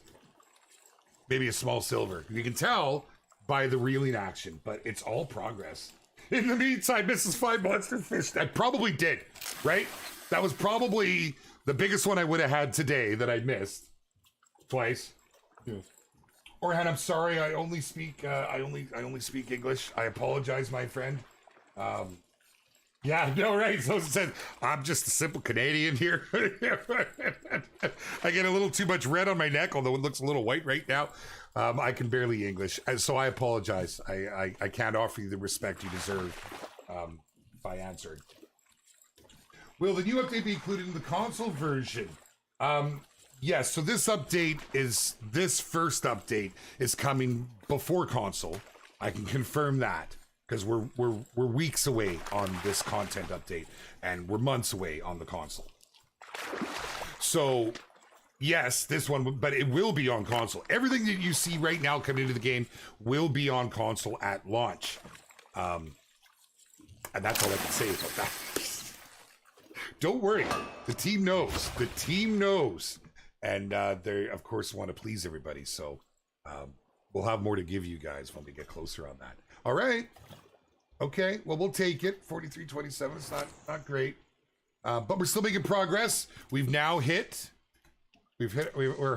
Maybe a small silver. You can tell by the reeling action, but it's all progress. In the meantime, Mrs. Fine Monster Fish, I probably did, right? That was probably the biggest one I would have had today that I missed twice. Yeah. Orhan, I'm sorry, I only speak speak English. I apologize, my friend. Yeah, no, right. So it says, I'm just a simple Canadian here. I get a little too much red on my neck, although it looks a little white right now. I can barely English, so I apologize. I can't offer you the respect you deserve if I answered. Will the new update be included in the console version? Yes, so this first update is coming before console. I can confirm that because we're weeks away on this content update and we're months away on the console. So yes, this one, but it will be on console. Everything that you see right now coming into the game will be on console at launch. And that's all I can say about that. Don't worry, the team knows. The team knows. And they, of course, want to please everybody. So we'll have more to give you guys when we get closer on that. All right. Okay, well, we'll take it. 43.27, it's not great. But we're still making progress. We're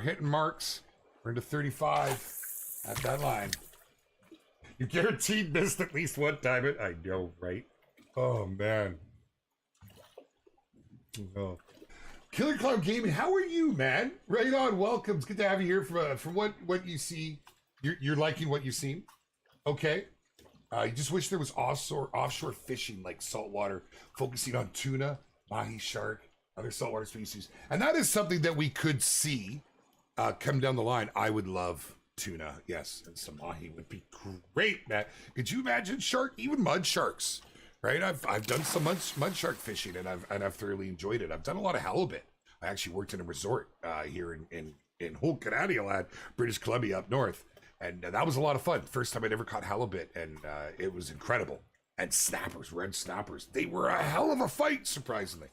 hitting marks. We're into 35 at that line. You guaranteed missed at least one time. I know, right? Oh, man. Oh. Killer Cloud Gaming, how are you, man? Right on, welcome. It's good to have you here. From what you see, you're liking what you've seen. Okay. You just wish there was offshore fishing like saltwater, focusing on tuna, mahi, shark, other saltwater species. And that is something that we could see come down the line. I would love tuna, yes, and some mahi would be great, man. Could you imagine shark, even mud sharks? Right, I've done some mud shark fishing and I've thoroughly enjoyed it. I've done a lot of halibut. I actually worked in a resort here in Holkanadialand, British Columbia up north, and that was a lot of fun. First time I'd ever caught halibut, and it was incredible. And snappers, red snappers, they were a hell of a fight, surprisingly.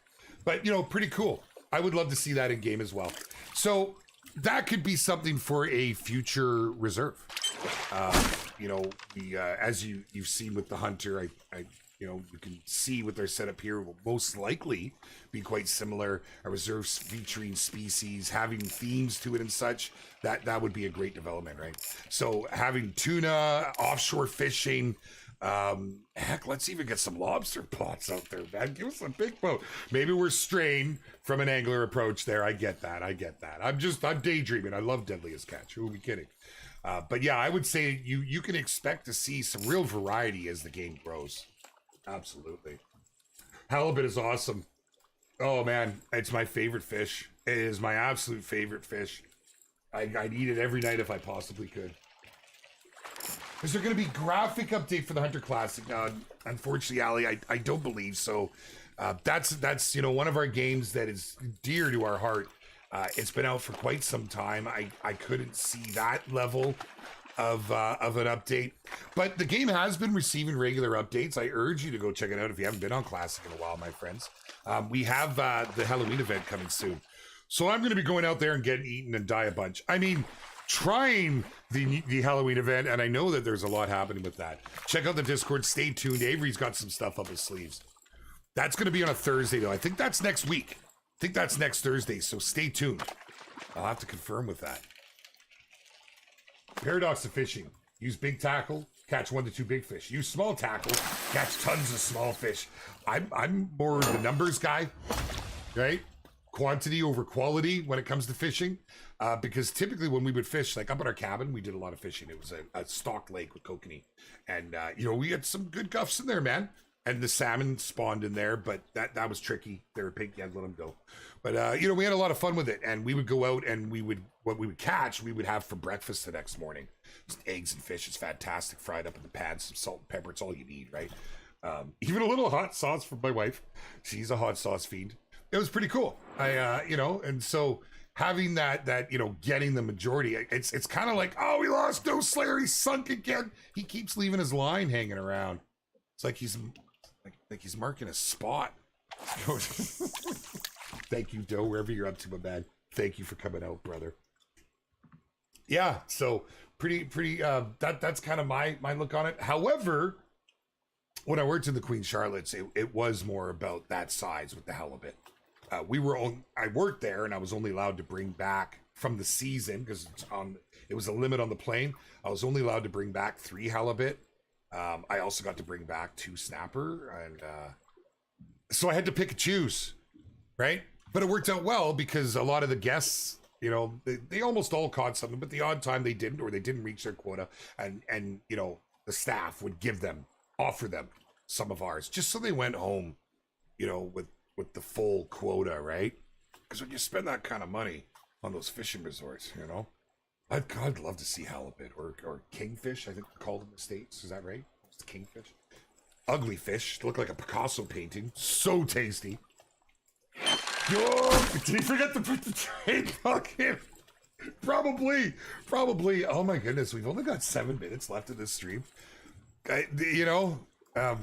But pretty cool. I would love to see that in game as well. So that could be something for a future reserve. As you've seen with the Hunter, you can see what they're set up here will most likely be quite similar. A reserve featuring species, having themes to it and such, that would be a great development, right? So having tuna, offshore fishing, heck, let's even get some lobster pots out there, man. Give us a big boat. Maybe we're straying from an angler approach there. I get that. I'm daydreaming. I love Deadliest Catch. Who are we kidding? But yeah, I would say you can expect to see some real variety as the game grows. Absolutely. Halibut is awesome. Oh man, it's my favorite fish. It is my absolute favorite fish. I'd eat it every night if I possibly could. Is there going to be graphic update for the Hunter Classic? Unfortunately, Ali, I don't believe so. That's one of our games that is dear to our heart. It's been out for quite some time. I couldn't see that level of an update, but the game has been receiving regular updates. I urge you to go check it out if you haven't been on Classic in a while, my friends. We have the Halloween event coming soon, so I'm going to be going out there and getting eaten and die a bunch. I mean, trying the Halloween event, and I know that there's a lot happening with that. Check out the Discord. Stay tuned. Avery's got some stuff up his sleeves. That's going to be on a Thursday, though. I think that's next week. I think that's next Thursday, so stay tuned. I'll have to confirm with that. Paradox of fishing. Use big tackle, catch 1 to 2 big fish. Use small tackle, catch tons of small fish. I'm more the numbers guy, right? Quantity over quality when it comes to fishing. Because typically when we would fish, like up at our cabin, we did a lot of fishing. It was a stocked lake with kokanee. And, we had some good guffs in there, man. And the salmon spawned in there, but that was tricky. They were pink, you had to let them go. But, we had a lot of fun with it. And we would go out and what we would catch, we would have for breakfast the next morning. Just eggs and fish. It's fantastic. Fried up in the pan, some salt and pepper. It's all you need, right? Even a little hot sauce from my wife. She's a hot sauce fiend. It was pretty cool. And so having that, getting the majority, it's kind of like, oh, we lost No Slayer. He's sunk again. He keeps leaving his line hanging around. It's like he's marking a spot. Thank you, Doe, wherever you're up to, my man. Thank you for coming out, brother. Yeah, so pretty that's kind of my look on it. However, when I worked in the Queen Charlotte's, it was more about that size with the halibut. I worked there and I was only allowed to bring back from the season because it was a limit on the plane. I was only allowed to bring back 3 halibut. I also got to bring back 2 snapper and So I had to pick and choose, right? But it worked out well because a lot of the guests, you know, they almost all caught something, but the odd time they didn't, or they didn't reach their quota, and you know, the staff would offer them some of ours, just so they went home, you know, with the full quota, right? Because when you spend that kind of money on those fishing resorts, you know, I'd love to see halibut or kingfish. I think they call them in the States. Is that right? It's the kingfish. Ugly fish, look like a Picasso painting. So tasty. Oh, did he forget to put the trademark in? Probably. Oh my goodness, we've only got 7 minutes left of this stream. You know, I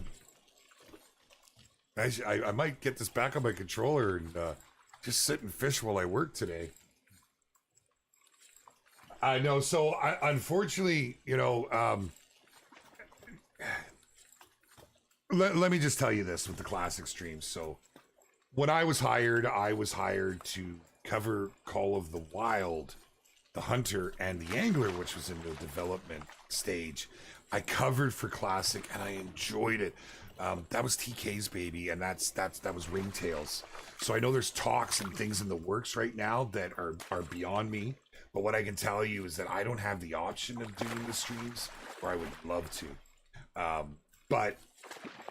might get this back on my controller and just sit and fish while I work today. I know. So, unfortunately, you know, let me just tell you this with the classic streams. So, when I was hired to cover Call of the Wild, the Hunter, and the Angler, which was in the development stage. I covered for Classic, and I enjoyed it. That was TK's baby, and that was Ringtails. So I know there's talks and things in the works right now that are beyond me. But what I can tell you is that I don't have the option of doing the streams, or I would love to. But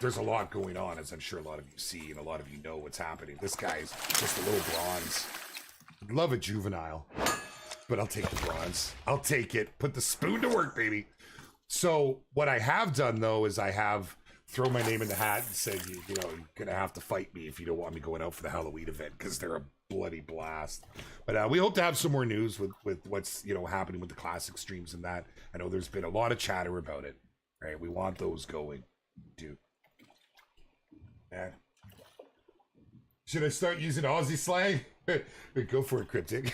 there's a lot going on, as I'm sure a lot of you see, and a lot of you know what's happening. This guy's just a little bronze. I'd love a juvenile, but I'll take the bronze. I'll take it. Put the spoon to work, baby. So what I have done, though, is I have thrown my name in the hat and said, you know, you're going to have to fight me if you don't want me going out for the Halloween event, because they're a bloody blast. But we hope to have some more news with what's, you know, happening with the classic streams and that. I know there's been a lot of chatter about it, right? We want those going, dude. Man. Should I start using Aussie slang? Go for it, Cryptic.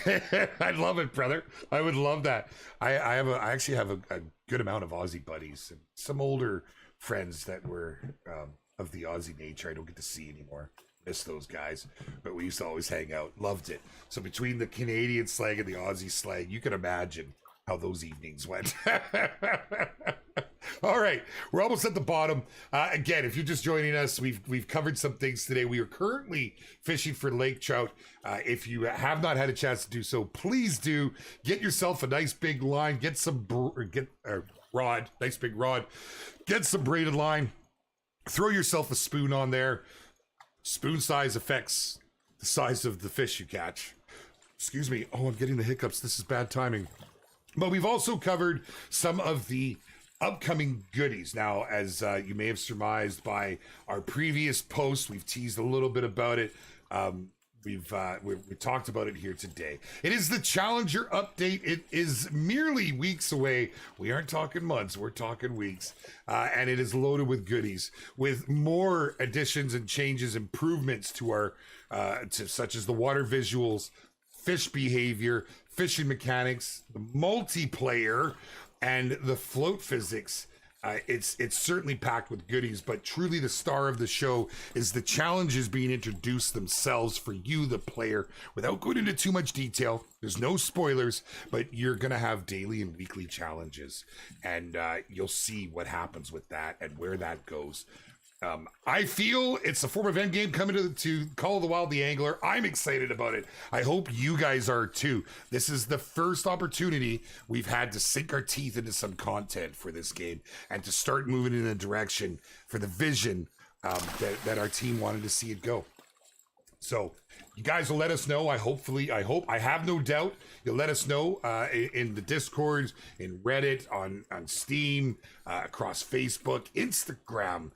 I'd love it, brother. I would love that. I actually have a good amount of Aussie buddies and some older friends that were of the Aussie nature I don't get to see anymore. Miss those guys, but we used to always hang out. Loved it. So between the Canadian slang and the Aussie slang, you can imagine how those evenings went. All right, we're almost at the bottom. Again, if you're just joining us, we've covered some things today. We are currently fishing for lake trout. If you have not had a chance to do so, please do. Get yourself a nice big line. Get some rod, nice big rod. Get some braided line. Throw yourself a spoon on there. Spoon size affects the size of the fish you catch. Excuse me. Oh, I'm getting the hiccups. This is bad timing. But we've also covered some of the upcoming goodies. Now, as you may have surmised by our previous post, we've teased a little bit about it. We talked about it here today. It is the Challenger update. It is merely weeks away. We aren't talking months, we're talking weeks. And it is loaded with goodies, with more additions and changes, improvements to our, such as the water visuals, fish behavior, fishing mechanics, the multiplayer, and the float physics. It's certainly packed with goodies, but truly the star of the show is the challenges being introduced themselves for you, the player. Without going into too much detail, there's no spoilers, but you're going to have daily and weekly challenges, and you'll see what happens with that and where that goes. I feel it's a form of endgame coming to Call of the Wild, the Angler. I'm excited about it. I hope you guys are too. This is the first opportunity we've had to sink our teeth into some content for this game and to start moving in a direction for the vision that our team wanted to see it go. So you guys will let us know. I have no doubt you'll let us know in the Discord, in Reddit, on Steam, across Facebook, Instagram.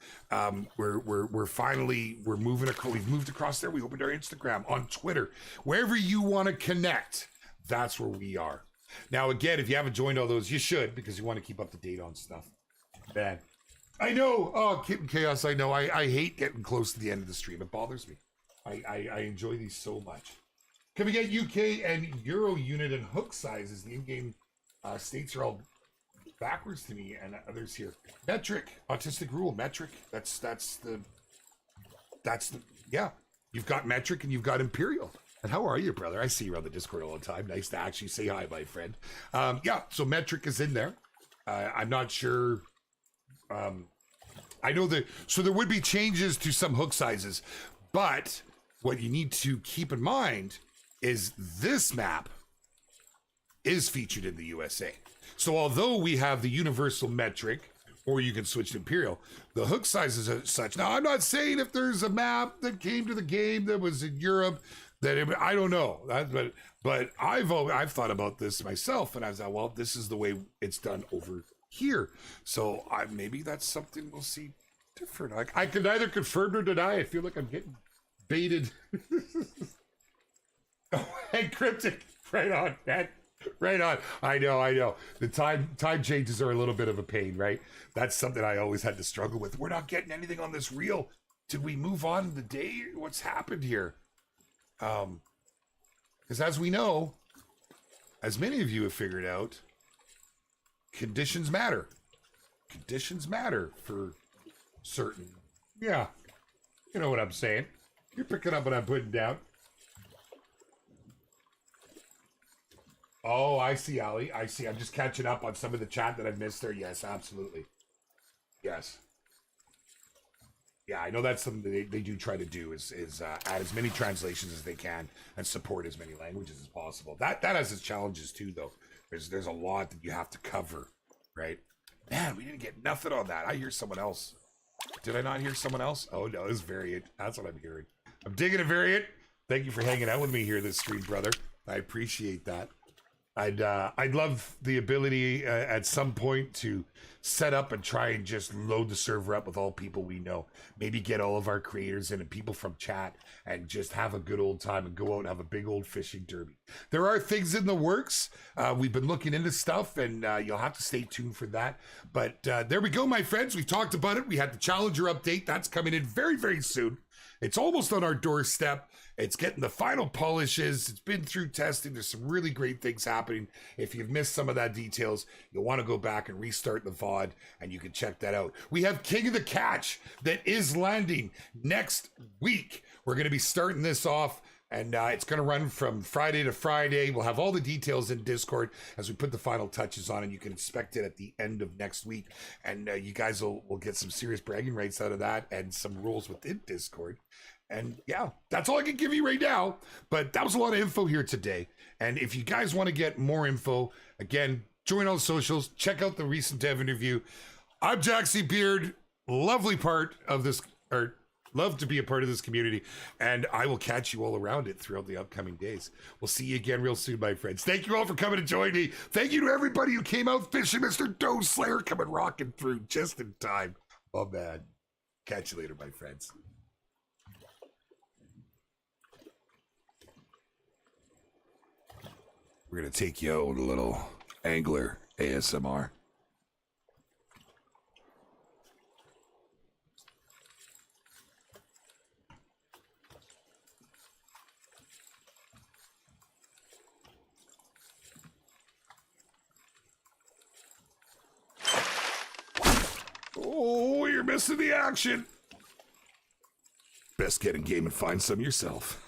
We've moved across there. We opened our Instagram, on Twitter, wherever you want to connect. That's where we are. Now, again, if you haven't joined all those, you should, because you want to keep up to date on stuff. Man, I know. Oh, Kitten Chaos. I know. I hate getting close to the end of the stream. It bothers me. I enjoy these so much. Can we get UK and Euro unit and hook sizes? The in-game states are all backwards to me, and others here. Metric, autistic rule, metric. That's the yeah. You've got metric and you've got imperial. And how are you, brother? I see you on the Discord all the time. Nice to actually say hi, my friend. Yeah, so metric is in there. I'm not sure. I know that, so there would be changes to some hook sizes, But what you need to keep in mind is this map is featured in the USA. So although we have the universal metric, or you can switch to Imperial, the hook sizes are such. Now, I'm not saying if there's a map that came to the game that was in Europe, I don't know. But I've thought about this myself, and I was like, well, this is the way it's done over here. So maybe that's something we'll see different. I can neither confirm nor deny. I feel like I'm getting baited. Oh, and cryptic, right on, man. Right on. I know. The time changes are a little bit of a pain, right? That's something I always had to struggle with. We're not getting anything on this reel. Did we move on in the day? What's happened here? Because as we know, as many of you have figured out, conditions matter. Conditions matter for certain. Yeah. You know what I'm saying. You're picking up what I'm putting down. Oh, I see, Ali. I see. I'm just catching up on some of the chat that I've missed there. Yes, absolutely. Yes. Yeah, I know that's something they do try to do is add as many translations as they can and support as many languages as possible. That has its challenges too, though. There's a lot that you have to cover, right? Man, we didn't get nothing on that. I hear someone else. Did I not hear someone else? Oh no, it's Variant. That's what I'm hearing. I'm digging a Variant. Thank you for hanging out with me here this stream, brother. I appreciate that. I'd love the ability at some point to set up and try and just load the server up with all people we know. Maybe get all of our creators in and people from chat and just have a good old time and go out and have a big old fishing derby. There are things in the works. We've been looking into stuff, and you'll have to stay tuned for that. But there we go, my friends. We've talked about it. We had the Challenger update. That's coming in very, very soon. It's almost on our doorstep. It's getting the final polishes. It's been through testing. There's some really great things happening. If you've missed some of that details, you'll want to go back and restart the VOD, and you can check that out. We have King of the Catch that is landing next week. We're going to be starting this off, and it's going to run from Friday to Friday. We'll have all the details in Discord as we put the final touches on, and you can expect it at the end of next week. And you guys will get some serious bragging rights out of that and some rules within Discord. And yeah, that's all I can give you right now. But that was a lot of info here today. And if you guys want to get more info, again, join on socials. Check out the recent dev interview. I'm Jaxie Beard. Lovely part of this, or love to be a part of this community. And I will catch you all around it throughout the upcoming days. We'll see you again real soon, my friends. Thank you all for coming to join me. Thank you to everybody who came out fishing. Mr. Doe Slayer coming rocking through just in time. Oh, man. Catch you later, my friends. We're going to take you out a little angler ASMR. Oh, you're missing the action. Best get in game and find some yourself.